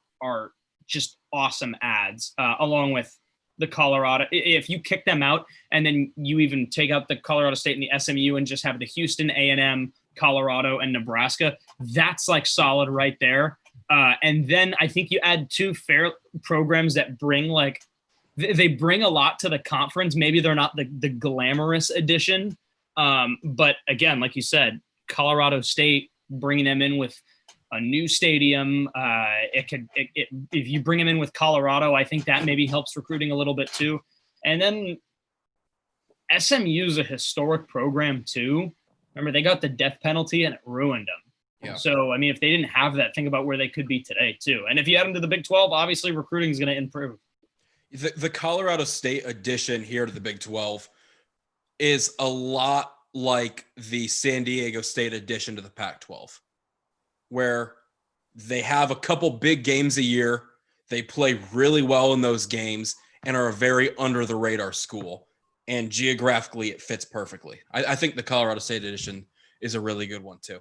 just awesome ads, along with the Colorado. If you kick them out and then you even take out the Colorado State and the SMU and just have the Houston, A&M, Colorado, and Nebraska, that's like solid right there. And then I think you add two fair programs that bring they bring a lot to the conference. Maybe they're not the glamorous addition. But again, like you said, Colorado State, bringing them in with a new stadium. If you bring them in with Colorado, I think that maybe helps recruiting a little bit too. And then SMU is a historic program too. Remember, they got the death penalty and it ruined them. Yeah. So, I mean, if they didn't have that, think about where they could be today too. And if you add them to the Big 12, obviously recruiting is going to improve. The Colorado State addition here to the Big 12 is a lot like the San Diego State addition to the Pac-12, where they have a couple big games a year. They play really well in those games and are a very under the radar school. And geographically, it fits perfectly. I think the Colorado State edition is a really good one too.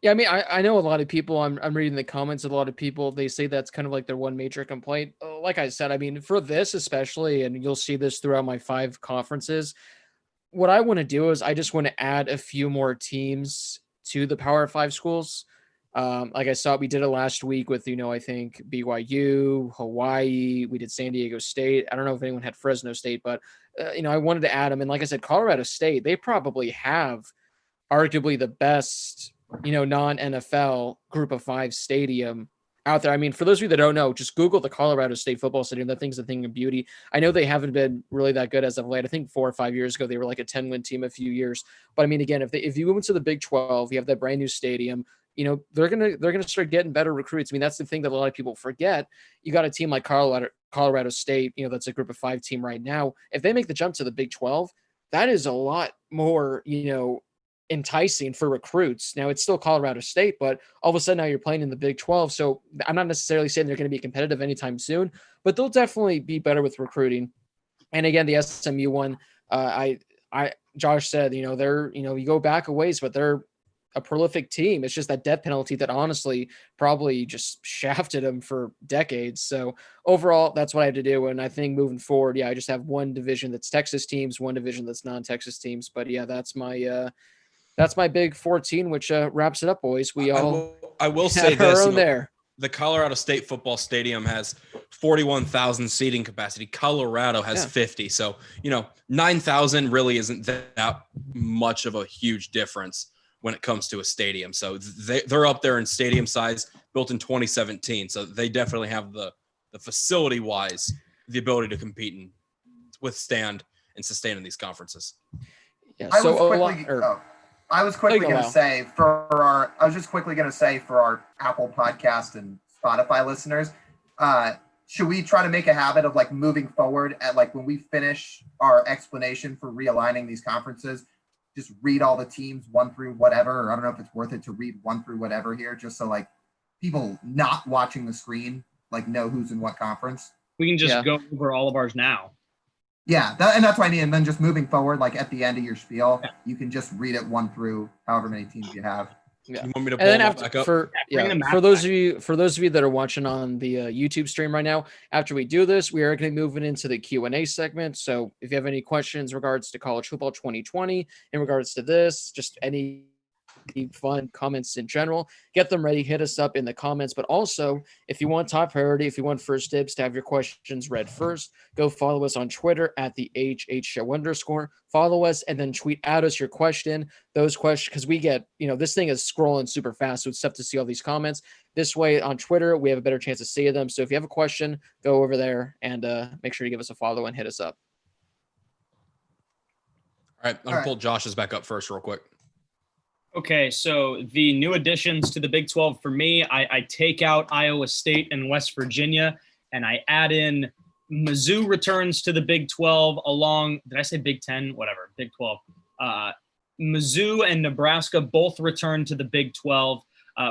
Yeah, I mean, I know a lot of people, I'm reading the comments of a lot of people, they say that's kind of like their one major complaint. Like I said, I mean, for this especially, and you'll see this throughout my 5 conferences, what I want to do is I just want to add a few more teams to the Power 5 schools. Like I saw, we did it last week with, I think BYU, Hawaii, we did San Diego State. I don't know if anyone had Fresno State, but, I wanted to add them. And like I said, Colorado State, they probably have arguably the best, non-NFL group of 5 stadium out there. I mean, for those of you that don't know, just Google the Colorado State football stadium. That thing's a thing of beauty. I know they haven't been really that good as of late. I think 4 or 5 years ago, they were like a 10-win team a few years. But I mean, again, if you move into the Big 12, you have that brand new stadium, they're gonna start getting better recruits. I mean, that's the thing that a lot of people forget. You got a team like Colorado State, that's a group of 5 team right now. If they make the jump to the Big 12, that is a lot more, enticing for recruits. Now it's still Colorado State, but all of a sudden now you're playing in the Big 12. So I'm not necessarily saying they're going to be competitive anytime soon, but they'll definitely be better with recruiting. And again, the SMU one, Josh said, they're, you go back a ways, but they're a prolific team. It's just that death penalty that honestly probably just shafted them for decades. So overall, that's what I had to do. And I think moving forward, I just have one division that's Texas teams, one division that's non-Texas teams. But that's my Big 14, which wraps it up, boys. I will say this. There. The Colorado State Football Stadium has 41,000 seating capacity. Colorado has 50. So, 9,000 really isn't that much of a huge difference when it comes to a stadium. So they're up there in stadium size, built in 2017. So they definitely have the facility-wise, the ability to compete and withstand and sustain in these conferences. Yeah. I was just quickly going to say for our Apple Podcast and Spotify listeners, should we try to make a habit of like moving forward at like when we finish our explanation for realigning these conferences, just read all the teams 1 through whatever, or I don't know if it's worth it to read 1 through whatever here, just so like people not watching the screen like know who's in what conference. We can just go over all of ours now. Yeah, and that's what I mean. And then just moving forward, like at the end of your spiel, you can just read it 1 through however many teams you have. Yeah. You want me to pull them back up? For those of you that are watching on the YouTube stream right now, after we do this, we are going to be moving into the Q&A segment. So if you have any questions in regards to college football 2020, in regards to this, just any fun comments in general, get them ready, hit us up in the comments. But also, if you want top priority, if you want first dibs to have your questions read first, go follow us on Twitter at the HHShow_. Follow us and then tweet at us your question. Those questions, because we get, this thing is scrolling super fast, so it's tough to see all these comments. This way on Twitter, we have a better chance of seeing them. So if you have a question, go over there and make sure you give us a follow and hit us up. All right, I'm going to pull Josh's back up first real quick. Okay, so the new additions to the Big 12 for me, I take out Iowa State and West Virginia, and I add in Mizzou returns to the Big 12 along, did I say Big 10? Whatever, Big 12. Mizzou and Nebraska both return to the Big 12.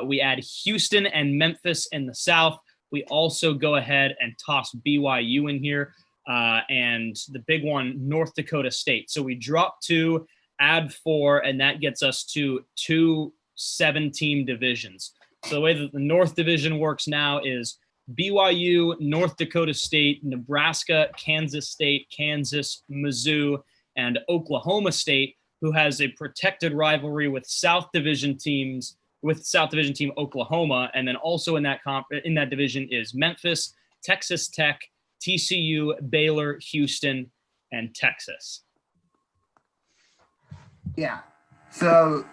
We add Houston and Memphis in the South. We also go ahead and toss BYU in here, and the big one, North Dakota State. So we drop 2, add 4, and that gets us to 2 7-team divisions. So the way that the North Division works now is BYU, North Dakota State, Nebraska, Kansas State, Kansas, Mizzou, and Oklahoma State, who has a protected rivalry with South Division team Oklahoma. And then also in that division is Memphis, Texas Tech, TCU, Baylor, Houston, and Texas. Yeah. So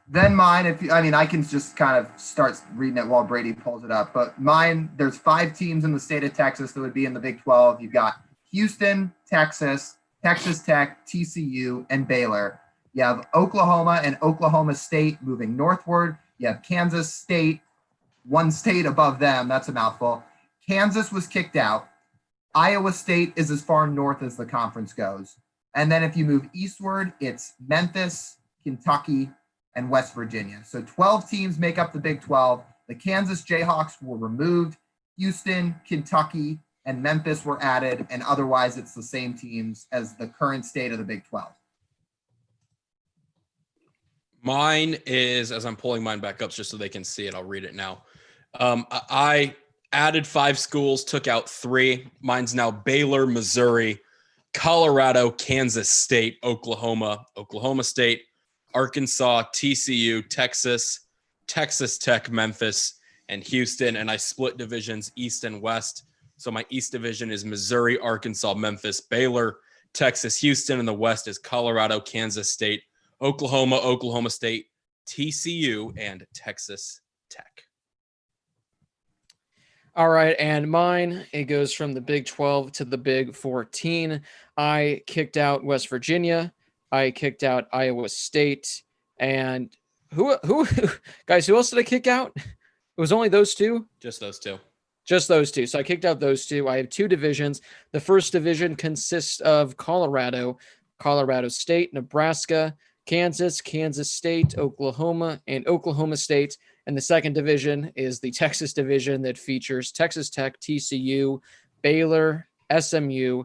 then mine, I can just kind of start reading it while Brady pulls it up. But mine, there's 5 teams in the state of Texas that would be in the Big 12. You've got Houston, Texas, Texas Tech, TCU, and Baylor. You have Oklahoma and Oklahoma State moving northward. You have Kansas State, 1 state above them. That's a mouthful. Kansas was kicked out. Iowa State is as far north as the conference goes. And then if you move eastward, it's Memphis, Kentucky, and West Virginia. So 12 teams make up the Big 12. The Kansas Jayhawks were removed. Houston, Kentucky, and Memphis were added. And otherwise, it's the same teams as the current state of the Big 12. Mine is, as I'm pulling mine back up just so they can see it, I'll read it now. I added 5 schools, took out 3. Mine's now Baylor, Missouri, Colorado, Kansas State, Oklahoma, Oklahoma State, Arkansas, TCU, Texas, Texas Tech, Memphis, and Houston. And I split divisions east and west. So my east division is Missouri, Arkansas, Memphis, Baylor, Texas, Houston, and the west is Colorado, Kansas State, Oklahoma, Oklahoma State, TCU, and Texas Tech. All right, and mine, it goes from the Big 12 to the Big 14. I kicked out West Virginia. I kicked out Iowa State. And who guys, who else did I kick out? It was only those 2? Just those 2. Just those 2. So I kicked out those 2. I have 2 divisions. The first division consists of Colorado, Colorado State, Nebraska, Kansas, Kansas State, Oklahoma, and Oklahoma State. And the second division is the Texas division that features Texas Tech, TCU, Baylor, SMU,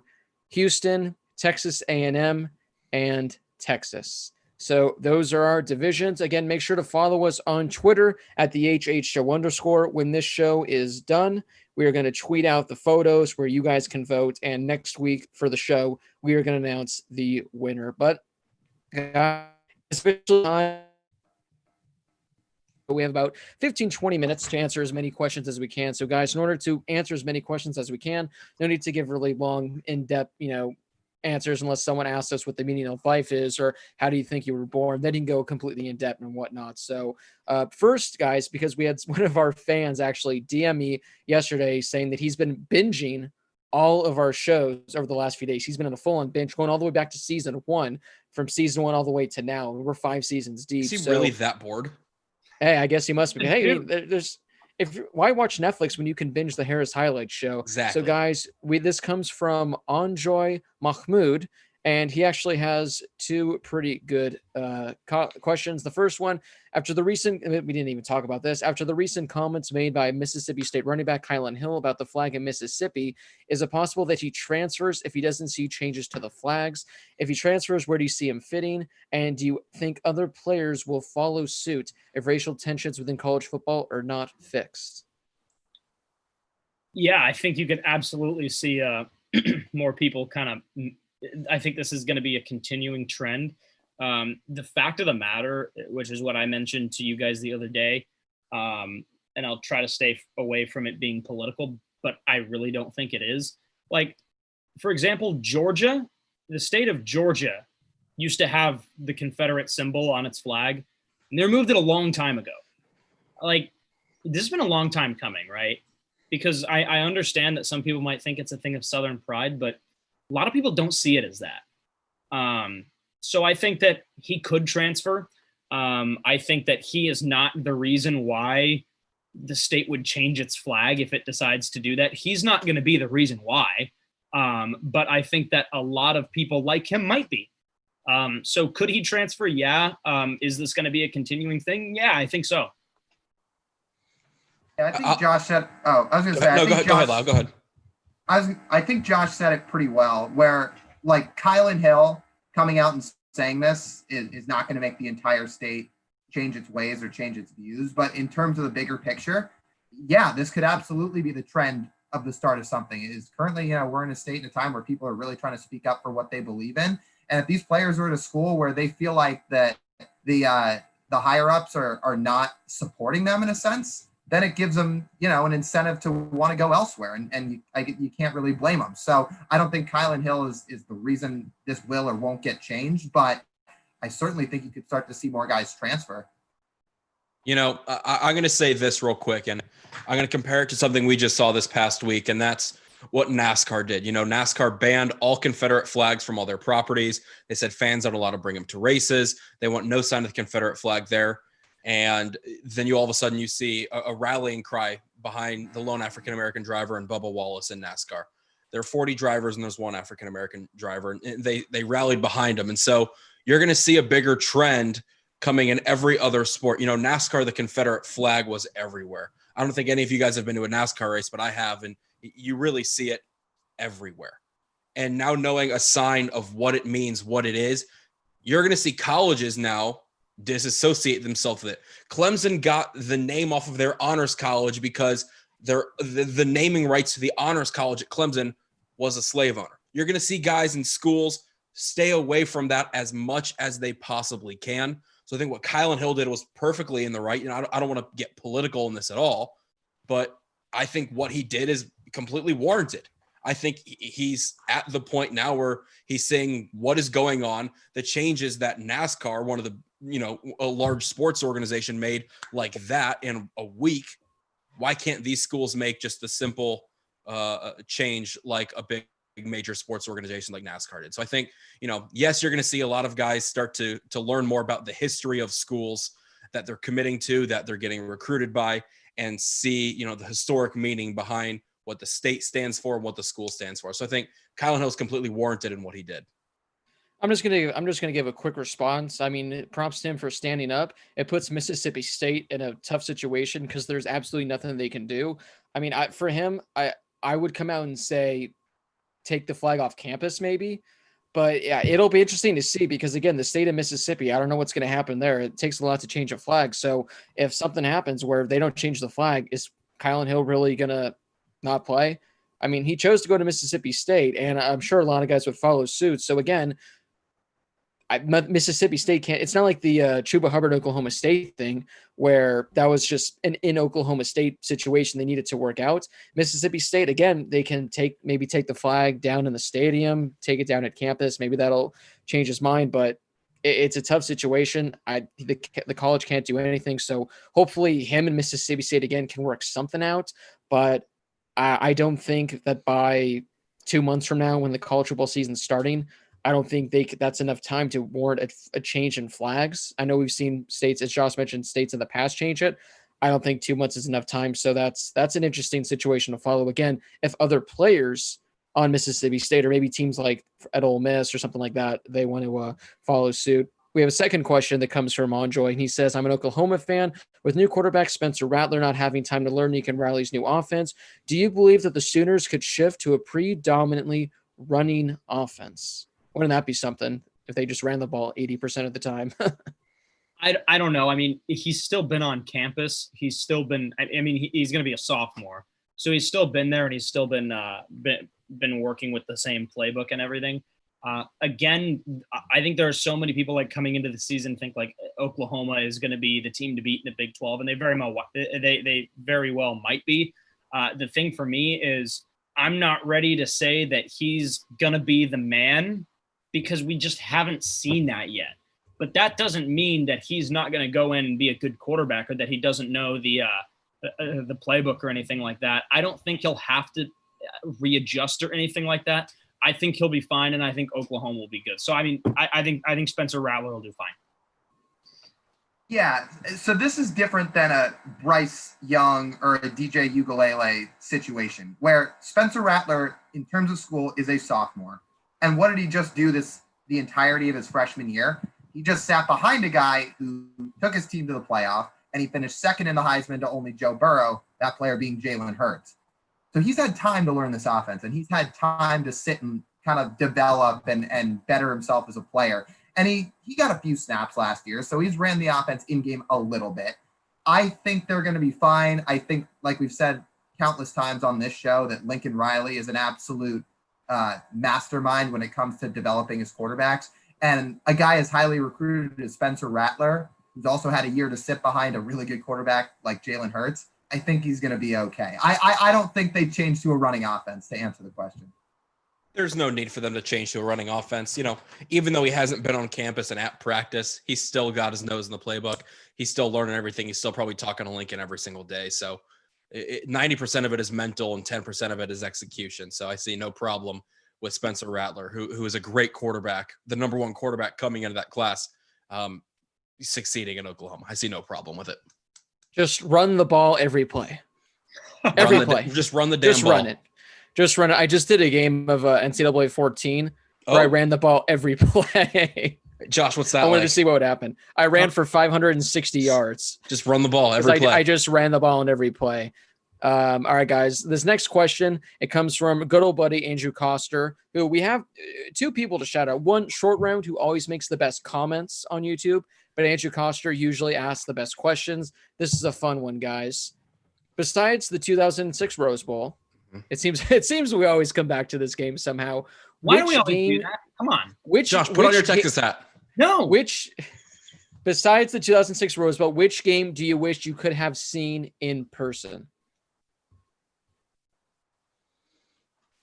Houston, Texas A&M, and Texas. So those are our divisions. Again, make sure to follow us on Twitter at the HHShow_. When this show is done, we are going to tweet out the photos where you guys can vote. And next week for the show, we are going to announce the winner. But especially we have about 15-20 minutes to answer as many questions as we can. So guys, in order to answer as many questions as we can, no need to give really long, in-depth, answers unless someone asks us what the meaning of life is or how do you think you were born. Then you can go completely in depth and whatnot. So first, guys, because we had one of our fans actually DM me yesterday saying that he's been binging all of our shows over the last few days. He's been on a full-on binge going all the way back to season 1, from season 1 all the way to now. We're 5 seasons deep. Is he really that bored? Hey, I guess he must be. Hey, why watch Netflix when you can binge the Harris Highlights show? Exactly. So, guys, this comes from Anjoy Mahmoud, and he actually has 2 pretty good questions. The first one, we didn't even talk about this. After the recent comments made by Mississippi State running back Kylan Hill about the flag in Mississippi, is it possible that he transfers if he doesn't see changes to the flags? If he transfers, where do you see him fitting? And do you think other players will follow suit if racial tensions within college football are not fixed? Yeah, I think you could absolutely see more people kind of. I think this is going to be a continuing trend. The fact of the matter, which is what I mentioned to you guys the other day, and I'll try to stay away from it being political, but I really don't think it is. Like, for example, Georgia, the state of Georgia used to have the Confederate symbol on its flag, and they removed it a long time ago. Like, this has been a long time coming, right? Because I understand that some people might think it's a thing of Southern pride, but a lot of people don't see it as that. So I think that he could transfer. I think that he is not the reason why the state would change its flag if it decides to do that. He's not going to be the reason why. But I think that a lot of people like him might be. So could he transfer? Yeah. Is this going to be a continuing thing? Yeah, I think so. Yeah, I think Josh said. Oh, I was going to say. No, go ahead, Lyle. Go ahead. I think Josh said it pretty well. Where like Kylan Hill coming out and saying this is not going to make the entire state change its ways or change its views. But in terms of the bigger picture, yeah, this could absolutely be the trend of the start of something. It is currently, we're in a state and a time where people are really trying to speak up for what they believe in. And if these players are at a school where they feel like that the higher ups are not supporting them in a sense, then it gives them, an incentive to want to go elsewhere. And you can't really blame them. So I don't think Kylan Hill is the reason this will or won't get changed, but I certainly think you could start to see more guys transfer. I'm going to say this real quick, and I'm going to compare it to something we just saw this past week, and that's what NASCAR did. NASCAR banned all Confederate flags from all their properties. They said fans aren't allowed to bring them to races. They want no sign of the Confederate flag there. And then all of a sudden you see a rallying cry behind the lone African-American driver and Bubba Wallace in NASCAR. There are 40 drivers and there's one African-American driver, and they rallied behind him. And so you're going to see a bigger trend coming in every other sport. NASCAR, the Confederate flag was everywhere. I don't think any of you guys have been to a NASCAR race, but I have, and you really see it everywhere. And now knowing a sign of what it means, what it is, you're going to see colleges now disassociate themselves with it. Clemson got the name off of their honors college because the naming rights to the honors college at Clemson was a slave owner. You're going to see guys in schools stay away from that as much as they possibly can. So I think what Kylan Hill did was perfectly in the right. I don't want to get political in this at all, but I think what he did is completely warranted. I think he's at the point now where he's saying what is going on, the changes that NASCAR, one of the, a large sports organization, made like that in a week. Why can't these schools make just a simple change like a big major sports organization like NASCAR did? So I think, yes, you're going to see a lot of guys start to learn more about the history of schools that they're committing to, that they're getting recruited by, and see, the historic meaning behind what the state stands for and what the school stands for. So I think Kylan Hill is completely warranted in what he did. I'm just gonna give a quick response. I mean, props to him for standing up. It puts Mississippi State in a tough situation because there's absolutely nothing they can do. I mean, for him, I would come out and say, take the flag off campus, maybe. But yeah, it'll be interesting to see because again, the state of Mississippi, I don't know what's going to happen there. It takes a lot to change a flag. So if something happens where they don't change the flag, is Kylan Hill really going to not play? I mean, he chose to go to Mississippi State, and I'm sure a lot of guys would follow suit. So again, Mississippi State can't. It's not like the Chuba Hubbard Oklahoma State thing where that was just an in Oklahoma State situation they needed to work out. Mississippi State, again, they can maybe take the flag down in the stadium, take it down at campus. Maybe that'll change his mind, but it's a tough situation. The college can't do anything. So hopefully him and Mississippi State again can work something out. But I don't think that by 2 months from now, when the college football season's starting, I don't think that's enough time to warrant a change in flags. I know we've seen states, as Josh mentioned, states in the past change it. I don't think 2 months is enough time. So that's an interesting situation to follow. Again, if other players on Mississippi State or maybe teams like at Ole Miss or something like that, they want to follow suit. We have a second question that comes from Enjoy, and he says, I'm an Oklahoma fan. With new quarterback Spencer Rattler not having time to learn Lincoln Riley's new offense, do you believe that the Sooners could shift to a predominantly running offense? Wouldn't that be something if they just ran the ball 80% of the time? I don't know. I mean, he's still been on campus. He's still been. I mean, he's going to be a sophomore, so he's still been there, and he's still been working with the same playbook and everything. Again, I think there are so many people like coming into the season think like Oklahoma is going to be the team to beat in the Big 12, and they very well might be. The thing for me is I'm not ready to say that he's going to be the man, because we just haven't seen that yet. But that doesn't mean that he's not going to go in and be a good quarterback or that he doesn't know the playbook or anything like that. I don't think he'll have to readjust or anything like that. I think he'll be fine, and I think Oklahoma will be good. So, I mean, I think Spencer Rattler will do fine. Yeah, so this is different than a Bryce Young or a DJ Ukulele situation where Spencer Rattler, in terms of school, is a sophomore. And what did he just do the entirety of his freshman year? He just sat behind a guy who took his team to the playoff, and he finished second in the Heisman to only Joe Burrow, that player being Jalen Hurts. So he's had time to learn this offense, and he's had time to sit and kind of develop and better himself as a player. And he got a few snaps last year, so he's ran the offense in-game a little bit. I think they're going to be fine. I think, like we've said countless times on this show, that Lincoln Riley is an absolute mastermind when it comes to developing his quarterbacks. And a guy as highly recruited as Spencer Rattler, who's also had a year to sit behind a really good quarterback like Jalen Hurts, I think he's going to be okay. I don't think they change to a running offense, to answer the question. There's no need for them to change to a running offense. You know, even though he hasn't been on campus and at practice, he's still got his nose in the playbook. He's still learning everything. He's still probably talking to Lincoln every single day. So 90% of it is mental and 10% of it is execution. So I see no problem with Spencer Rattler, who is a great quarterback, the number one quarterback coming into that class, succeeding in Oklahoma. I see no problem with it. Just run the ball every play. Every play. Just run the damn ball. Just run it. I just did a game of NCAA 14 where I ran the ball every play. Josh, what's that? I wanted to see what would happen. I ran for 560 yards. Just run the ball every play. I just ran the ball in every play. All right, guys. This next question, it comes from good old buddy Andrew Coster, who we have two people to shout out. One, Short Round, who always makes the best comments on YouTube, but Andrew Coster usually asks the best questions. This is a fun one, guys. Besides the 2006 Rose Bowl, it seems we always come back to this game somehow. Why do we always do that? Come on. Josh, put on your Texas hat. No. Besides the 2006 Rose Bowl, which game do you wish you could have seen in person?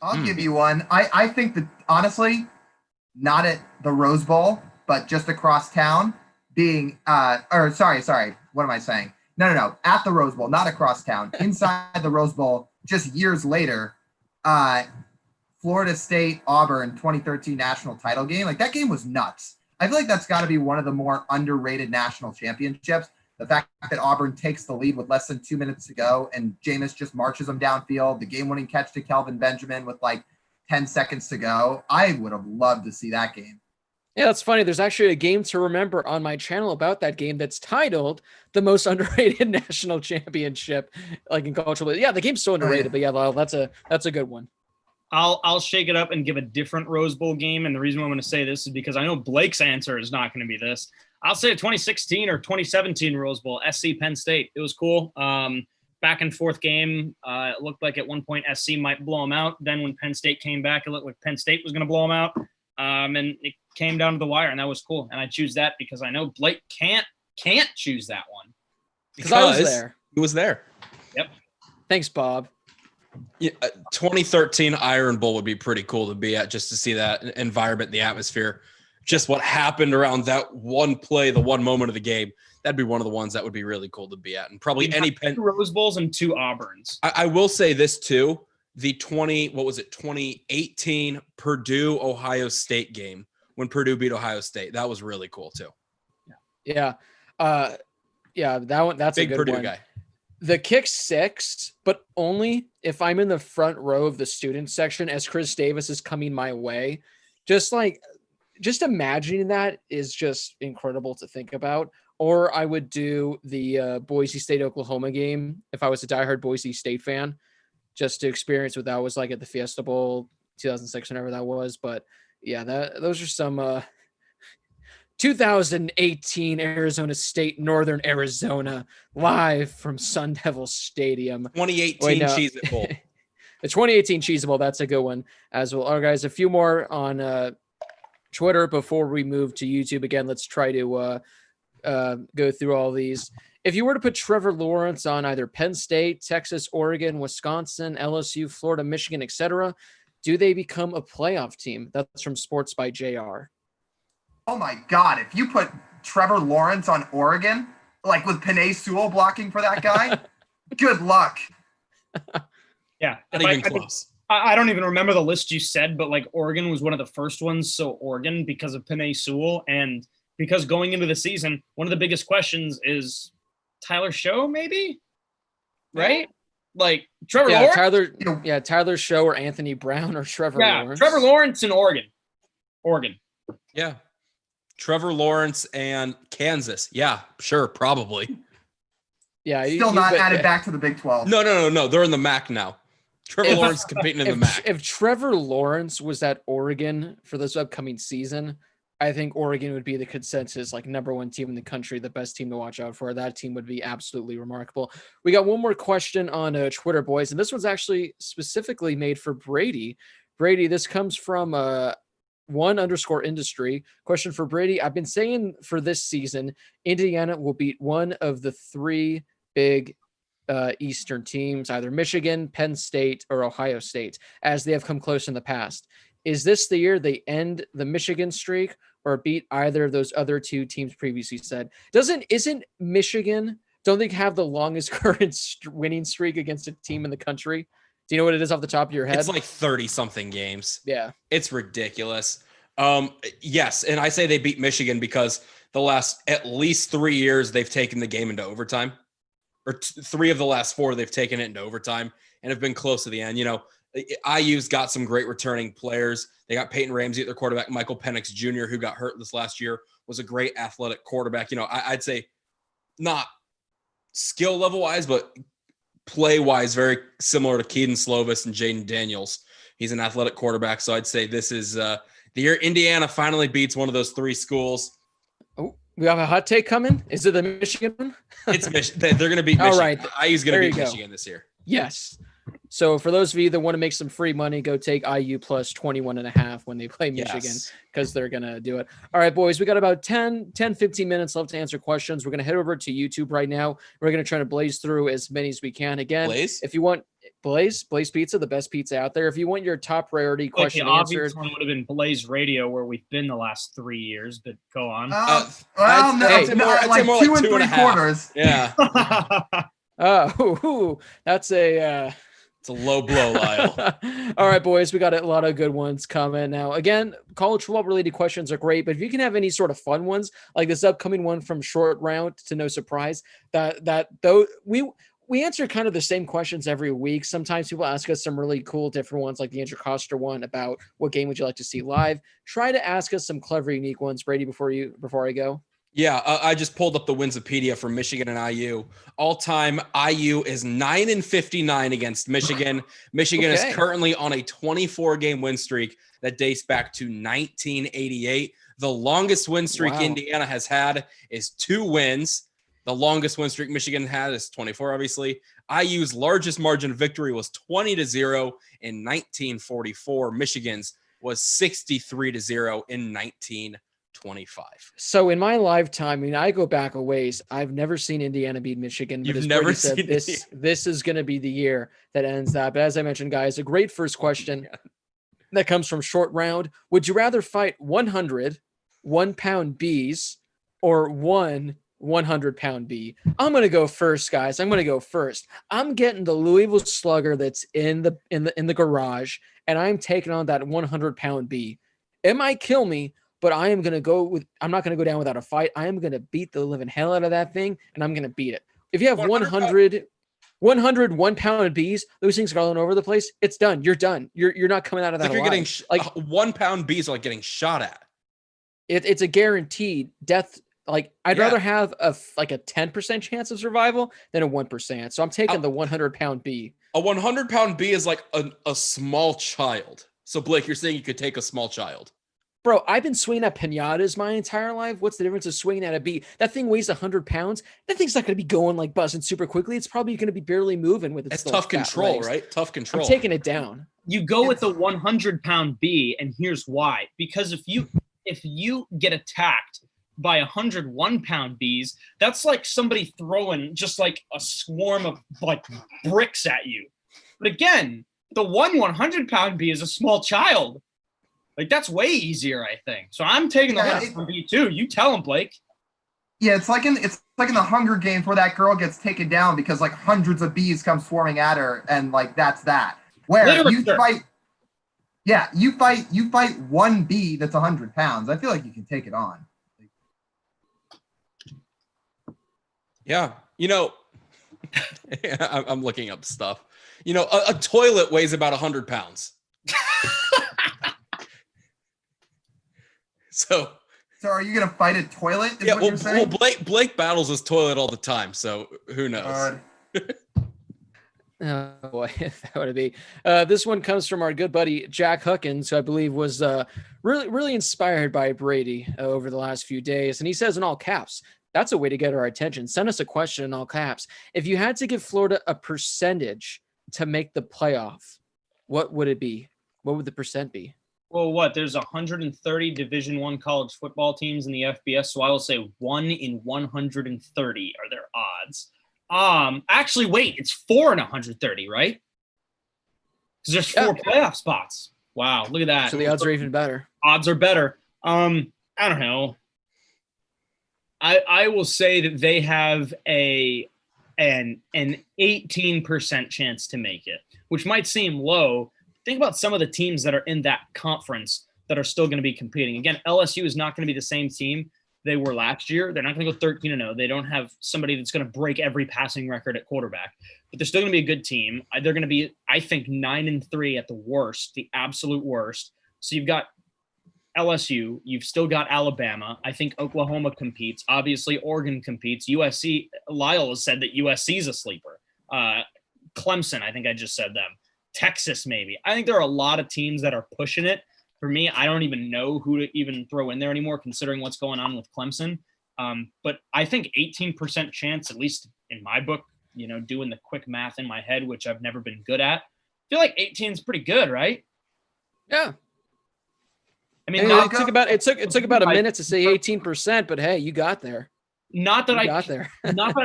I'll give you one. I think that, honestly, not at the Rose Bowl, but just across town being sorry. What am I saying? No. At the Rose Bowl, not across town. Inside the Rose Bowl, just years later, Florida State, Auburn 2013 national title game. Like, that game was nuts. I feel like that's got to be one of the more underrated national championships. The fact that Auburn takes the lead with less than 2 minutes to go and Jameis just marches them downfield, the game-winning catch to Kelvin Benjamin with like 10 seconds to go. I would have loved to see that game. Yeah, that's funny. There's actually a game to remember on my channel about that game that's titled the most underrated national championship, like in cultural. Yeah, the game's so underrated, but yeah, Lyle, that's a good one. I'll shake it up and give a different Rose Bowl game. And the reason why I'm going to say this is because I know Blake's answer is not going to be this. I'll say a 2016 or 2017 Rose Bowl, SC Penn State. It was cool. Back and forth game. It looked like at one point SC might blow them out. Then when Penn State came back, it looked like Penn State was going to blow them out. And it came down to the wire, and that was cool. And I choose that because I know Blake can't choose that one. Because I was there. He was there. Yep. Thanks, Bob. Yeah, 2013 Iron Bowl would be pretty cool to be at, just to see that environment, the atmosphere, just what happened around that one play, the one moment of the game. That'd be one of the ones that would be really cool to be at. And probably any two Rose Bowls and 2 Auburns. I will say this too. The 2018 Purdue Ohio State game when Purdue beat Ohio State. That was really cool too. Yeah. That one, that's big a good Purdue one. Guy. The kick 6, but only if I'm in the front row of the student section as Chris Davis is coming my way. Just imagining that is just incredible to think about. Or I would do the Boise State Oklahoma game if I was a diehard Boise State fan, just to experience what that was like at the Fiesta Bowl 2006, whenever that was. But yeah, those are some 2018 Arizona State, Northern Arizona, live from Sun Devil Stadium. 2018 Cheez-It Bowl. The 2018 Cheez-It Bowl, that's a good one as well. All right, guys, a few more on Twitter before we move to YouTube. Again, let's try to go through all these. If you were to put Trevor Lawrence on either Penn State, Texas, Oregon, Wisconsin, LSU, Florida, Michigan, etc., do they become a playoff team? That's from Sports by JR. Oh my God! If you put Trevor Lawrence on Oregon, like with Penei Sewell blocking for that guy, good luck. Yeah, not even close. I don't even remember the list you said, but like Oregon was one of the first ones. So Oregon, because of Penei Sewell, and because going into the season, one of the biggest questions is Tyler Show, maybe, right? Like Trevor Lawrence. Tyler Show or Anthony Brown or Trevor Lawrence. Trevor Lawrence in Oregon. Yeah. Trevor Lawrence and Kansas. Yeah, sure, probably. Yeah, still not added back to the Big 12. No. They're in the MAC now. Trevor Lawrence competing in the MAC. If Trevor Lawrence was at Oregon for this upcoming season, I think Oregon would be the consensus, like #1 team in the country, the best team to watch out for. That team would be absolutely remarkable. We got one more question on Twitter, boys, and this one's actually specifically made for Brady. Brady, this comes from _industry. Question for Brady. I've been saying for this season, Indiana will beat one of the 3 big Eastern teams, either Michigan, Penn State, or Ohio State, as they have come close in the past. Is this the year they end the Michigan streak or beat either of those other 2 teams previously said? Isn't Michigan, don't they have the longest current winning streak against a team in the country? Do you know what it is off the top of your head? It's like 30-something games. Yeah. It's ridiculous. Yes, and I say they beat Michigan because the last at least 3 years they've taken the game into overtime. Or 3 of the last 4 they've taken it into overtime and have been close to the end. You know, IU's got some great returning players. They got Peyton Ramsey at their quarterback. Michael Penix Jr., who got hurt this last year, was a great athletic quarterback. You know, I'd say not skill level wise, but play wise, very similar to Keaton Slovis and Jaden Daniels. He's an athletic quarterback. So I'd say this is the year Indiana finally beats one of those 3 schools. Oh, we have a hot take coming. Is it the Michigan one? It's Michigan. They're going to beat Michigan. All right. IU's going to beat Michigan this year. Yes. So for those of you that want to make some free money, go take IU plus 21.5 when they play Michigan, because they're going to do it. All right, boys, we got about 10, 15 minutes left to answer questions. We're going to head over to YouTube right now. We're going to try to blaze through as many as we can. Again, if you want Blaze Pizza, the best pizza out there. If you want your top priority question the answered. obvious one would have been Blaze Radio, where we've been the last 3 years, but go on. I'd say more like 2 3/4. Yeah. That's a it's a low blow, Lyle. All right, boys, we got a lot of good ones coming now. Again, college football related questions are great, but if you can have any sort of fun ones, like this upcoming one from Short Round to No Surprise, though we answer kind of the same questions every week. Sometimes people ask us some really cool different ones, like the Andrew Coster one about what game would you like to see live. Try to ask us some clever, unique ones, Brady, before I go. Yeah, I just pulled up the Winsipedia for Michigan and IU. All time, IU is 9-59 against Michigan. Michigan is currently on a 24-game win streak that dates back to 1988. The longest win streak Indiana has had is 2 wins. The longest win streak Michigan had is 24, obviously. IU's largest margin of victory was 20-0 in 1944. Michigan's was 63-0 in 1925. So in my lifetime, I mean, I go back a ways. I've never seen Indiana beat Michigan. But You've never said, seen this is going to be the year that ends that. But as I mentioned, guys, a great first question that comes from Short Round. Would you rather fight 100 1-pound bees or 100-pound bee? I'm going to go first, guys. I'm going to go first. I'm getting the Louisville Slugger that's in the garage, and I'm taking on that 100-pound bee. It might kill me, but I'm not going to go down without a fight. I am going to beat the living hell out of that thing, and I'm going to beat it. If you have 100 1-pound bees, those things are all over the place. It's done. You're done. You're not coming out of that. Like you're getting 1-pound bees are like getting shot at. It's a guaranteed death. Like I'd rather have a 10% chance of survival than a 1%. So I'm taking the 100-pound bee. A 100-pound bee is like a small child. So Blake, you're saying you could take a small child? Bro, I've been swinging at pinatas my entire life. What's the difference of swinging at a bee? That thing weighs 100 pounds. That thing's not going to be going like buzzing super quickly. It's probably going to be barely moving with its tough control, right? Tough control. I'm taking it down. You go with the 100-pound bee, and here's why. Because if you get attacked by 101-pound bees, that's like somebody throwing just like a swarm of like bricks at you. But again, the 100-pound bee is a small child. Like that's way easier, I think. So I'm taking the 100-pound bee too. You tell him, Blake. Yeah, it's like in the Hunger Games where that girl gets taken down because like hundreds of bees come swarming at her, and like that's that. Where you fight one bee that's 100 pounds. I feel like you can take it on. Yeah, I'm looking up stuff. A toilet weighs about 100 pounds. So are you gonna fight a toilet? Well, Blake battles his toilet all the time, so who knows? Oh boy, that would be. This one comes from our good buddy Jack Huckins, who I believe was really inspired by Brady over the last few days, and he says in all caps, "That's a way to get our attention. Send us a question in all caps. If you had to give Florida a percentage to make the playoff, what would it be? What would the percent be?" Well, there's 130 Division I college football teams in the FBS, so I will say 1 in 130 are their odds. Actually, wait, it's 4 in 130, right? Because there's 4 playoff spots. Wow, look at that. So the odds are even better. Odds are better. I don't know. I will say that they have an 18% chance to make it, which might seem low. Think about some of the teams that are in that conference that are still going to be competing. Again, LSU is not going to be the same team they were last year. They're not going to go 13-0. They don't have somebody that's going to break every passing record at quarterback, but they're still going to be a good team. They're going to be, I think, 9-3 at the worst, the absolute worst. So you've got LSU, you've still got Alabama. I think Oklahoma competes. Obviously, Oregon competes. USC, Lyle has said that USC is a sleeper. Clemson, I think I just said them. Texas, maybe. I think there are a lot of teams that are pushing it. For me, I don't even know who to even throw in there anymore, considering what's going on with Clemson. But I think 18% chance, at least in my book, doing the quick math in my head, which I've never been good at. I feel like 18 is pretty good, right? Yeah. I mean, it took about a minute to say 18%, but hey, you got there. Not that I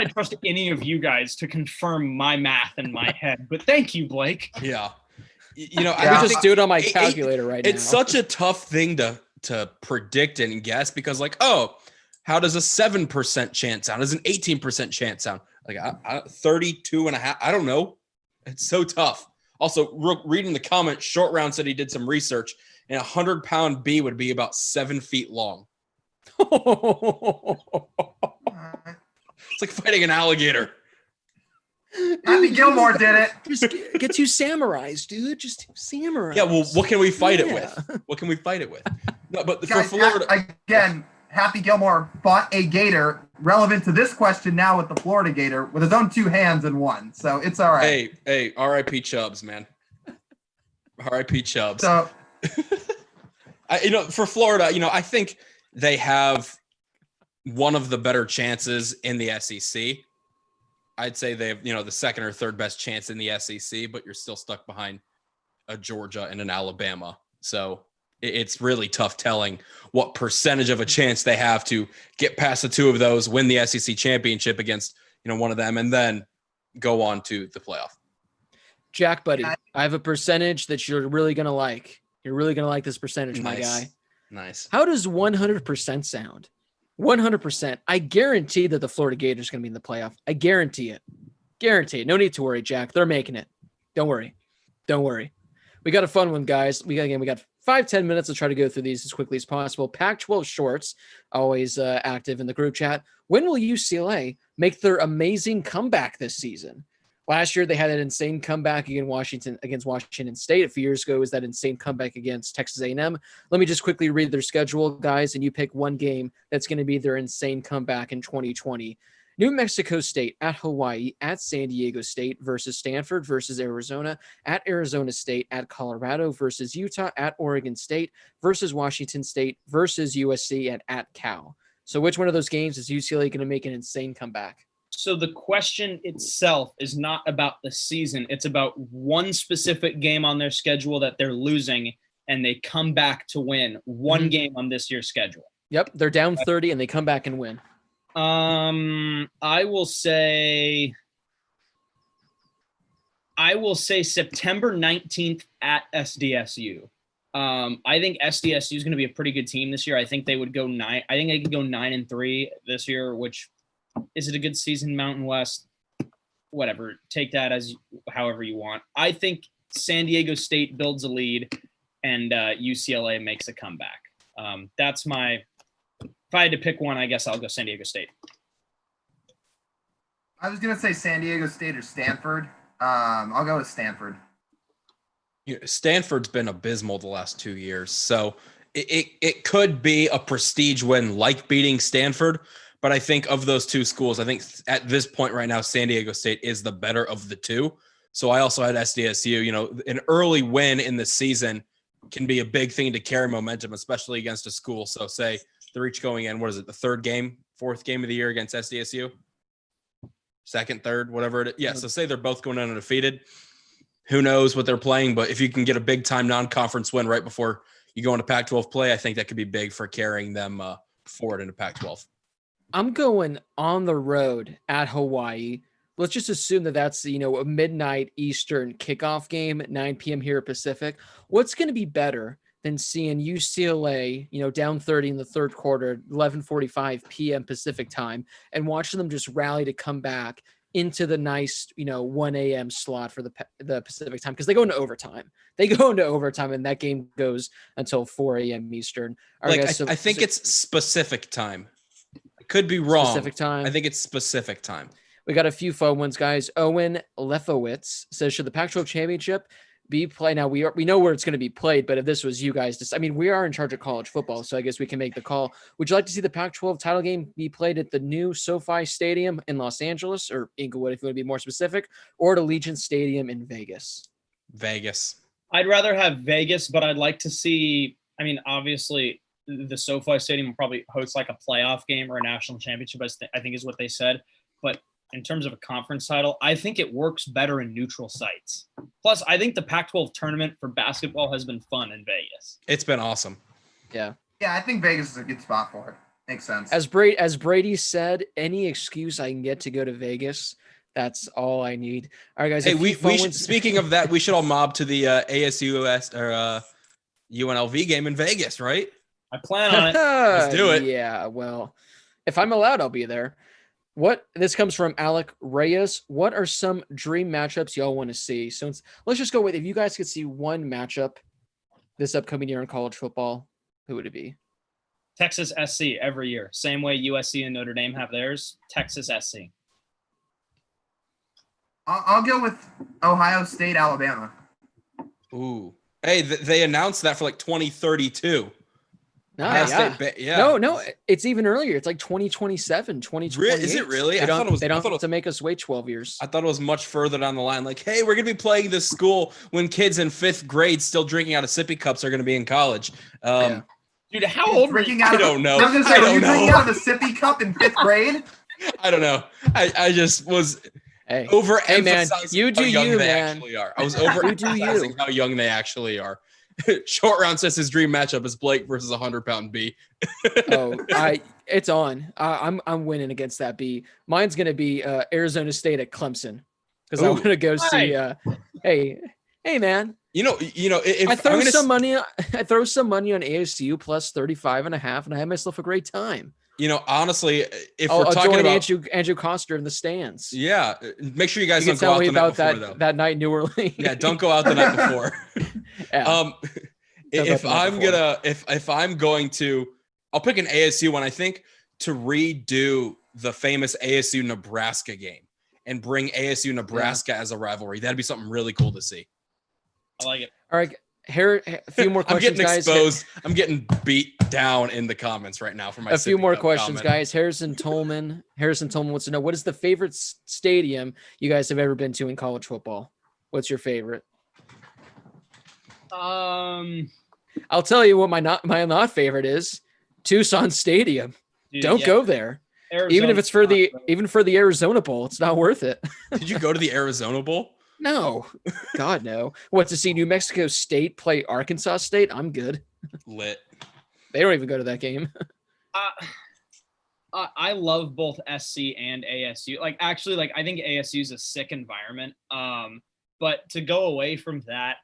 trust any of you guys to confirm my math in my head, but thank you, Blake. Yeah. I just do it on my calculator right now. It's such a tough thing to predict and guess because how does a 7% chance sound? Does an 18% chance sound? Like 32.5. I don't know. It's so tough. Also, reading the comment, Short Round said he did some research and 100-pound bee would be about 7 feet long. It's like fighting an alligator. Happy Gilmore did it. Just get 2 samurais, dude. Just 2 samurais. Yeah, well, what can we fight it with? What can we fight it with? No, but Guys, for Florida again, Happy Gilmore fought a gator, relevant to this question now with the Florida Gator, with his own 2 hands and won. So it's all right. Hey, R.I.P. Chubbs, man. R.I.P. Chubbs. So, for Florida, I think they have one of the better chances in the SEC. I'd say they have, the second or third best chance in the SEC, but you're still stuck behind a Georgia and an Alabama. So it's really tough telling what percentage of a chance they have to get past the 2 of those, win the SEC championship against, one of them, and then go on to the playoff. Jack, buddy, I have a percentage that you're really going to like. You're really going to like this percentage, my guy. Nice. How does 100% sound? 100%. I guarantee that the Florida Gators are going to be in the playoff. I guarantee it. Guarantee it. No need to worry, Jack. They're making it. Don't worry. We got a fun one, guys. We got 5-10 minutes to try to go through these as quickly as possible. Pac-12 shorts, always active in the group chat. When will UCLA make their amazing comeback this season? Last year, they had an insane comeback against Washington State. A few years ago, it was that insane comeback against Texas A&M. Let me just quickly read their schedule, guys, and you pick one game that's going to be their insane comeback in 2020. New Mexico State at Hawaii, at San Diego State versus Stanford versus Arizona, at Arizona State, at Colorado versus Utah, at Oregon State versus Washington State versus USC, and at Cal. So which one of those games is UCLA going to make an insane comeback? So the question itself is not about the season. It's about one specific game on their schedule that they're losing, and they come back to win one game on this year's schedule. Yep, they're down 30, and they come back and win. I will say September 19th at SDSU. I think SDSU is going to be a pretty good team this year. I think they would go 9. I think they could go 9-3 this year, which is it a good season, Mountain West? Whatever. Take that as however you want. I think San Diego State builds a lead and UCLA makes a comeback. That's my – if I had to pick one, I guess I'll go San Diego State. I was going to say San Diego State or Stanford. I'll go with Stanford. Stanford's been abysmal the last 2 years, so it could be a prestige win like beating Stanford. But I think of those 2 schools, I think at this point right now, San Diego State is the better of the 2. So I also had SDSU. An early win in the season can be a big thing to carry momentum, especially against a school. So say they're each going in, what is it, the 4th game of the year against SDSU? 2nd, 3rd, whatever it is. Yeah, so say they're both going undefeated. Who knows what they're playing, but if you can get a big-time non-conference win right before you go into Pac-12 play, I think that could be big for carrying them forward into Pac-12. I'm going on the road at Hawaii. Let's just assume that that's, a midnight Eastern kickoff game at 9 p.m. here Pacific. What's going to be better than seeing UCLA, down 30 in the 3rd quarter, 11:45 p.m. Pacific time, and watching them just rally to come back into the nice, 1 a.m. slot for the Pacific time, because they go into overtime. And that game goes until 4 a.m. Eastern. Right, guys, I think it's specific time. Could be wrong. Specific time. I think it's specific time. We got a few fun ones, guys. Owen Lefowitz says, should the Pac-12 championship be played? Now, we know where it's going to be played, but if this was you guys, we are in charge of college football, so I guess we can make the call. Would you like to see the Pac-12 title game be played at the new SoFi Stadium in Los Angeles, or Inglewood, if you want to be more specific, or at Allegiant Stadium in Vegas? Vegas. I'd rather have Vegas, but I'd like to see, obviously – the SoFi Stadium will probably host like a playoff game or a national championship, I think is what they said. But in terms of a conference title, I think it works better in neutral sites. Plus, I think the Pac-12 tournament for basketball has been fun in Vegas. It's been awesome. Yeah. Yeah, I think Vegas is a good spot for it. Makes sense. As Brady said, any excuse I can get to go to Vegas, that's all I need. All right, guys. Hey, we should, speaking of that, we should all mob to the ASUS or UNLV game in Vegas, right? I plan on it. Let's do it. Yeah, well, if I'm allowed, I'll be there. This comes from Alec Reyes. What are some dream matchups y'all want to see? So let's just go with, if you guys could see one matchup this upcoming year in college football, who would it be? Texas SC every year. Same way USC and Notre Dame have theirs. Texas SC. I'll go with Ohio State, Alabama. Ooh. Hey, they announced that for like 2032. No, it's even earlier. It's like 2027, 2028. Is it really? They don't have to make us wait 12 years. I thought it was much further down the line. Like, hey, we're going to be playing this school when kids in 5th grade still drinking out of sippy cups are going to be in college. Dude, how old are you? I don't know. I was going to say, are you drinking out of a sippy cup in 5th grade? I don't know. I just was overemphasizing you do how young you, they man. actually are. I was overemphasizing how young they actually are. Short Round says his dream matchup is Blake versus 100-pound B. It's on. I'm winning against that B. Mine's gonna be Arizona State at Clemson because I want to go see. Hey, man. If I throw some money on ASU plus 35.5, and I have myself a great time. Honestly, if we're talking about Andrew Coster in the stands, make sure you guys don't tell go me out the about night before, though. that night in New Orleans. Yeah, don't go out the night before. If I'm going to, I'll pick an ASU one. I think to redo the famous ASU Nebraska game and bring ASU Nebraska as a rivalry. That'd be something really cool to see. I like it. All right. Here, a few more questions, guys. I'm getting exposed. I'm getting beat down in the comments right now for my. A few more questions, guys. Harrison Tolman wants to know, what is the favorite stadium you guys have ever been to in college football? What's your favorite? I'll tell you what my not favorite is. Tucson Stadium. Dude, Don't go there. Arizona, even if it's for the Arizona Bowl, it's not worth it. Did you go to the Arizona Bowl? No, God, no. What, to see New Mexico State play Arkansas State? I'm good. Lit. They don't even go to that game. I love both SC and ASU. I think ASU is a sick environment. But to go away from that,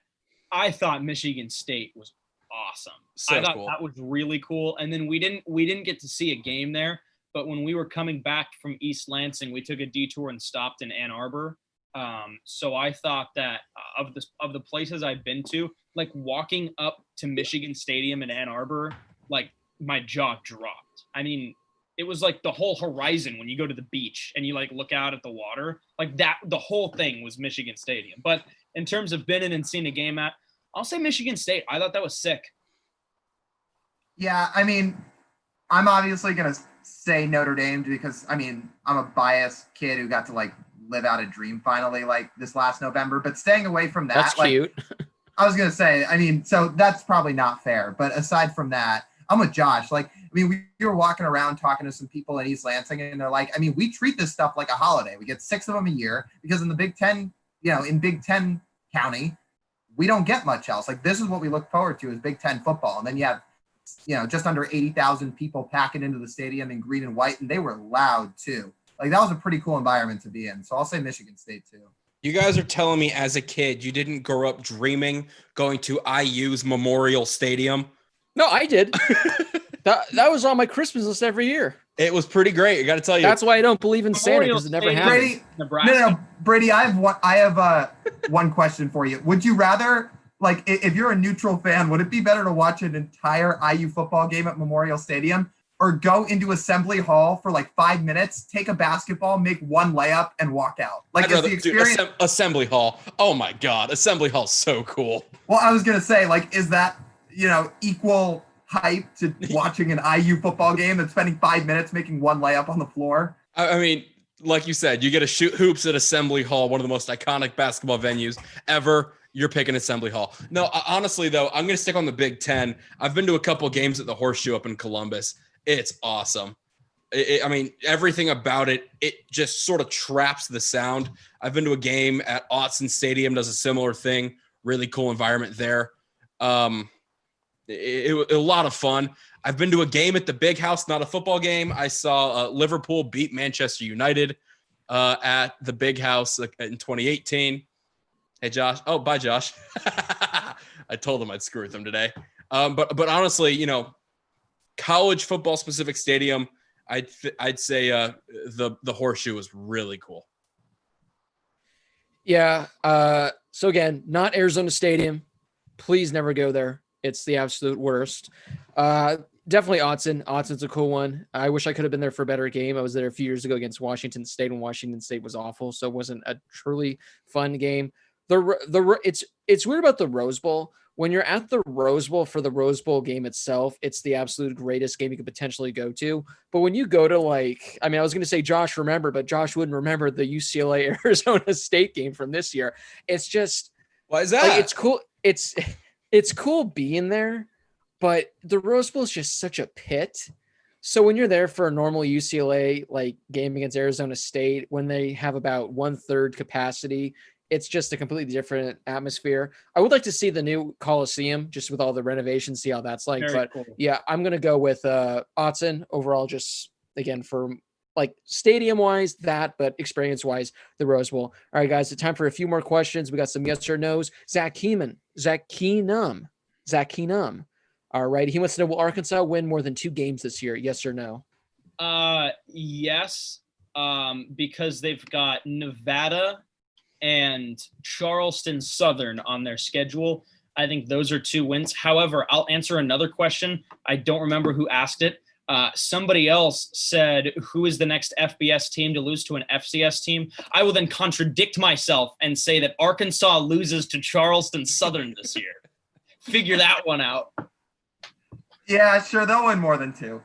I thought Michigan State was awesome. I thought that was really cool. And then we didn't get to see a game there, but when we were coming back from East Lansing, we took a detour and stopped in Ann Arbor. So I thought that of the places I've been to, walking up to Michigan Stadium in Ann Arbor, my jaw dropped. I mean, it was like the whole horizon when you go to the beach and you look out at the water, that. The whole thing was Michigan Stadium. But in terms of been in and seen a game at, I'll say Michigan State. I thought that was sick. Yeah, I mean, I'm obviously gonna say Notre Dame because I'm a biased kid who got to live out a dream finally this last November, but staying away from that. That's cute. I was going to say, so that's probably not fair, but aside from that, I'm with Josh. We were walking around talking to some people in East Lansing and they're like, we treat this stuff like a holiday. We get 6 of them a year because in the Big Ten, in Big Ten County, we don't get much else. This is what we look forward to is Big Ten football. And then you have, just under 80,000 people packing into the stadium in green and white, and they were loud too. That was a pretty cool environment to be in. So I'll say Michigan State too. You guys are telling me as a kid, you didn't grow up dreaming going to IU's Memorial Stadium? No, I did. that was on my Christmas list every year. It was pretty great. I got to tell you. That's why I don't believe in Santa, because it never happened. No, Brady, I have one question for you. Would you rather, if you're a neutral fan, would it be better to watch an entire IU football game at Memorial Stadium, or go into Assembly Hall for 5 minutes, take a basketball, make one layup, and walk out? Is the experience Assembly Hall? Oh my God, Assembly Hall's so cool. Well, I was gonna say, is that equal hype to watching an IU football game and spending 5 minutes making one layup on the floor? I mean, like you said, you get to shoot hoops at Assembly Hall, one of the most iconic basketball venues ever. You're picking Assembly Hall. No, honestly though, I'm gonna stick on the Big Ten. I've been to a couple games at the Horseshoe up in Columbus. It's awesome. Everything about it, it just sort of traps the sound. I've been to a game at Autzen Stadium, does a similar thing. Really cool environment there. It was a lot of fun. I've been to a game at the Big House, not a football game. I saw Liverpool beat Manchester United at the Big House in 2018. Hey, Josh. Oh, bye, Josh. I told him I'd screw with him today. But honestly, college football specific stadium, I'd say the Horseshoe is really cool. Yeah. So again, not Arizona Stadium. Please never go there. It's the absolute worst. Definitely Autzen. Autzen's a cool one. I wish I could have been there for a better game. I was there a few years ago against Washington State, and Washington State was awful, so it wasn't a truly fun game. It's weird about the Rose Bowl. when you're at the Rose Bowl for the Rose Bowl game itself, it's the absolute greatest game you could potentially go to. But when you go to I was going to say Josh remember, but Josh wouldn't remember the UCLA Arizona State game from this year. It's just, why is that? It's cool. It's cool being there, but the Rose Bowl is just such a pit. So when you're there for a normal UCLA game against Arizona State, when they have about 1/3 capacity, it's just a completely different atmosphere. I would like to see the new Coliseum just with all the renovations, see how that's like. Very but cool. Yeah, I'm going to go with Autzen overall, just again, for stadium wise but experience wise, the Rose Bowl. All right, guys, it's time for a few more questions. We got some yes or no's. Zach Keenum. All right. He wants to know, will Arkansas win more than 2 games this year? Yes or no? Yes. Because they've got Nevada and Charleston Southern on their schedule. I think those are 2 wins. However, I'll answer another question. I don't remember who asked it. Somebody else said, who is the next FBS team to lose to an FCS team? I will then contradict myself and say that Arkansas loses to Charleston Southern this year. Figure that one out. Yeah, sure. They'll win more than 2.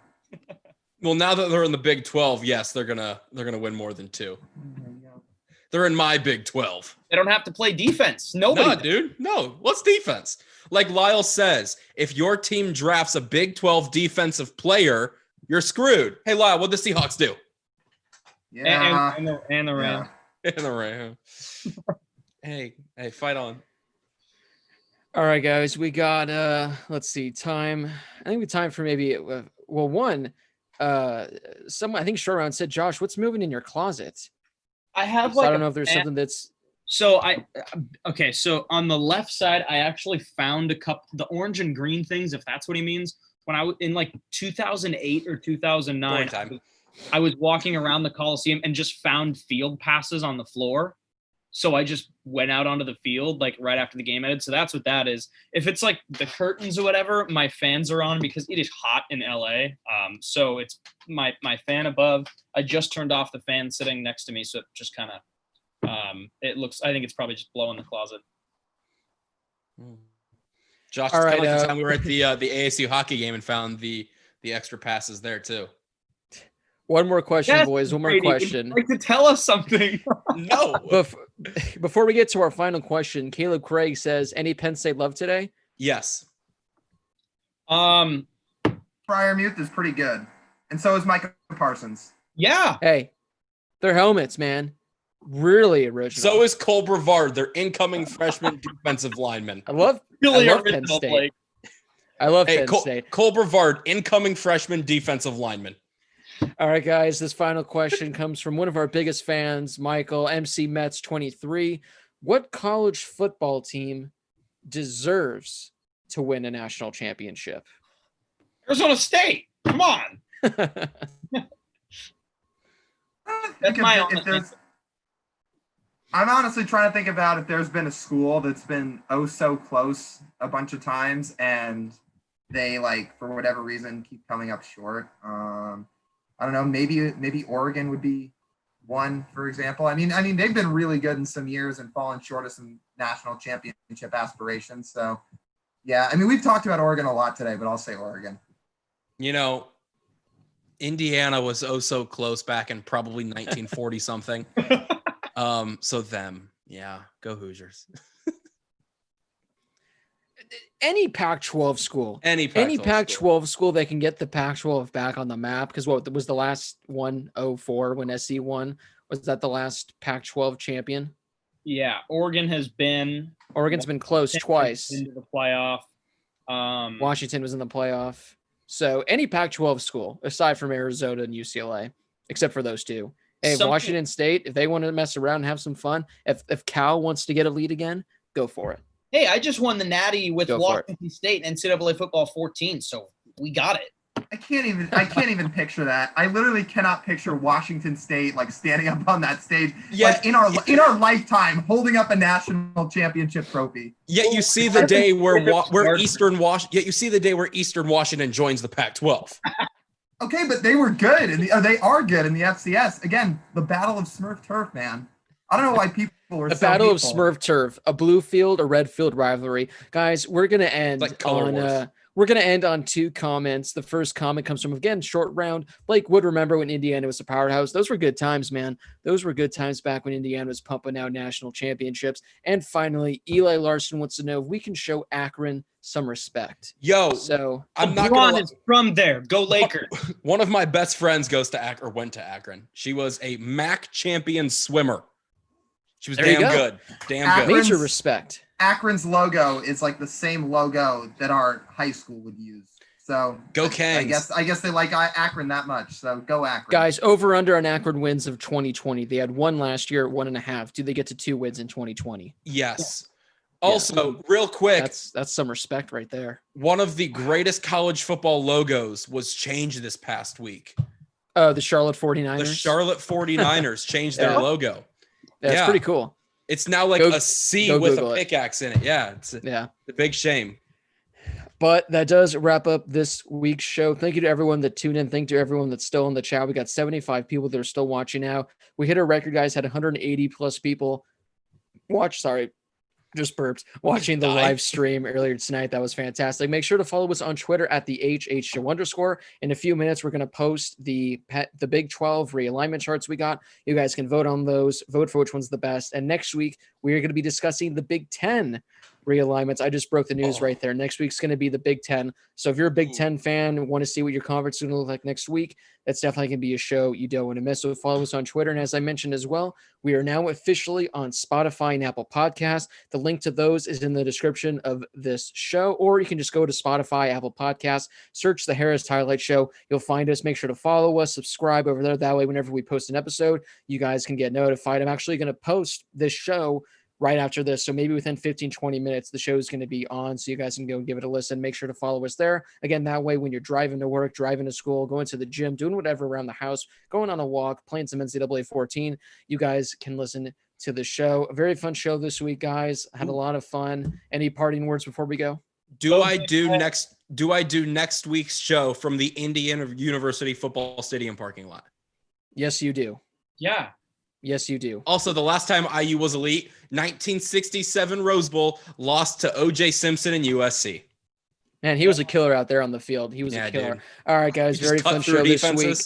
Well, now that they're in the Big 12, yes, they're gonna win more than 2. They're in my Big 12. They don't have to play defense. Nobody. No, dude. No. What's defense? Like Lyle says, if your team drafts a Big 12 defensive player, you're screwed. Hey, Lyle, what'd the Seahawks do? Yeah. And the Rams. In the Rams. Hey, fight on. All right, guys, we got let's see, time. I think we time for maybe someone I think Short Round said, Josh, what's moving in your closet? I have So I don't know if there's something that's so on the left side, I actually found a couple the orange and green things, if that's what he means. When I was in 2008 or 2009, I was walking around the Coliseum and just found field passes on the floor. So I just went out onto the field right after the game ended. So that's what that is. If it's the curtains or whatever, my fans are on because it is hot in LA. So it's my fan above. I just turned off the fan sitting next to me. So it just kind of, I think it's probably just blowing the closet. Josh, it's kind of like the time we were at the ASU hockey game and found the extra passes there too. One more question, boys. One more Brady, question. would you like to tell us something? No. Before we get to our final question, Caleb Craig says, any Penn State love today? Yes. Fryermuth is pretty good. And so is Micah Parsons. Yeah. Hey, their helmets, man. Really original. So is Cole Brevard, their incoming freshman defensive lineman. I love Penn State. Blake. I love Penn State. Cole Brevard, incoming freshman defensive lineman. All right, guys, this final question comes from one of our biggest fans, Michael, MC Mets 23. What college football team deserves to win a national championship? Arizona State. Come on. I'm honestly trying to think about if there's been a school that's been so close a bunch of times and they for whatever reason keep coming up short. I don't know. Maybe Oregon would be one, for example. I mean, they've been really good in some years and fallen short of some national championship aspirations. So, yeah, we've talked about Oregon a lot today, but I'll say Oregon. Indiana was so close back in probably 1940 something. So them, yeah, go Hoosiers. Any Pac-12 school, any Pac-12 school that can get the Pac-12 back on the map. Because what was the last one? 04 when SC won? Was that the last Pac-12 champion? Yeah, Oregon's been close twice into the playoff. Washington was in the playoff. So any Pac-12 school aside from Arizona and UCLA, except for those two. Hey, Washington State, if they want to mess around and have some fun, if Cal wants to get a lead again, go for it. Hey, I just won the Natty with Washington State and NCAA football 14, so we got it. I can't even picture that. I literally cannot picture Washington State standing up on that stage in our lifetime holding up a national championship trophy. Yet you see the day where Eastern Washington joins the Pac-12. Okay, but they were good, they are good in the FCS. Again, the battle of Smurf turf, man. I don't know why people A battle of Smurf turf, a blue field, a red field rivalry. Guys, we're gonna end we're gonna end on 2 comments. The first comment comes from, again, short round. Blake would remember when Indiana was a powerhouse. Those were good times, man. Those were good times back when Indiana was pumping out national championships. And finally, Eli Larson wants to know if we can show Akron some respect. Yo, so I'm not gonna is from there. Go Lakers. One of my best friends goes to Akron, or went to Akron. She was a MAC champion swimmer. She was damn good. Damn good. Major respect. Akron's logo is like the same logo that our high school would use. So go Canes. I guess they like Akron that much. So go Akron. Guys, over under on Akron wins of 2020. They had 1 last year, 1.5. Do they get to 2 wins in 2020? Yes. Yeah. Also, real quick, that's some respect right there. One of the greatest college football logos was changed this past week. The Charlotte 49ers. The Charlotte 49ers changed their logo. Yeah, it's pretty cool. It's now like a C with a pickaxe in it. Yeah, it's a big shame. But that does wrap up this week's show. Thank you to everyone that tuned in. Thank you to everyone that's still in the chat. We got 75 people that are still watching now. We hit a record, guys. Had 180 plus people watch. Sorry, just burped. Watching the live stream earlier tonight. That was fantastic. Make sure to follow us on Twitter at the HHShow_. In a few minutes, we're going to post the Big 12 realignment charts we got. You guys can vote on those. Vote for which one's the best. And next week, we are going to be discussing the Big 10 realignments. I just broke the news right there. Next week's going to be the Big 10. So if you're a Big 10 fan and want to see what your conference is going to look like next week, that's definitely going to be a show you don't want to miss. So follow us on Twitter. And as I mentioned as well, we are now officially on Spotify and Apple Podcasts. The link to those is in the description of this show, or you can just go to Spotify, Apple Podcasts, search the Harris Highlight Show. You'll find us. Make sure to follow us, subscribe over there. That way, whenever we post an episode, you guys can get notified. I'm actually going to post this show right after this. So maybe within 15, 20 minutes, the show is going to be on. So you guys can go and give it a listen. Make sure to follow us there. Again, that way, when you're driving to work, driving to school, going to the gym, doing whatever around the house, going on a walk, playing some NCAA 14, you guys can listen to the show. A very fun show this week, guys. Had a lot of fun. Any parting words before we go? Do I do next week's show from the Indiana University football stadium parking lot? Yes, you do. Yeah. Yes, you do. Also, the last time IU was elite, 1967 Rose Bowl, lost to O.J. Simpson and USC. Man, he was a killer out there on the field. He was a killer. Dude. All right, guys. Very fun show this week.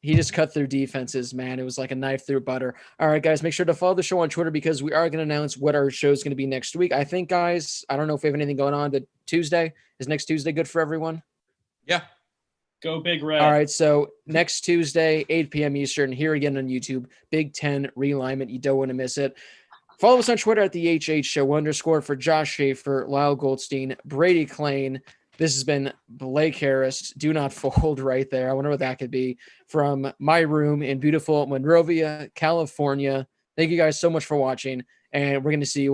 He just cut through defenses, man. It was like a knife through butter. All right, guys, make sure to follow the show on Twitter because we are going to announce what our show is going to be next week. I think, guys, I don't know if we have anything going on, but Tuesday. Is next Tuesday good for everyone? Yeah. Go Big Red. All right, so next Tuesday, 8 p.m. Eastern, here again on YouTube, Big 10 realignment. You don't want to miss it. Follow us on Twitter at the HHShow_ for Josh Schaefer, Lyle Goldstein, Brady Klain. This has been Blake Harris. Do not fold right there. I wonder what that could be. From my room in beautiful Monrovia, California. Thank you guys so much for watching, and we're going to see you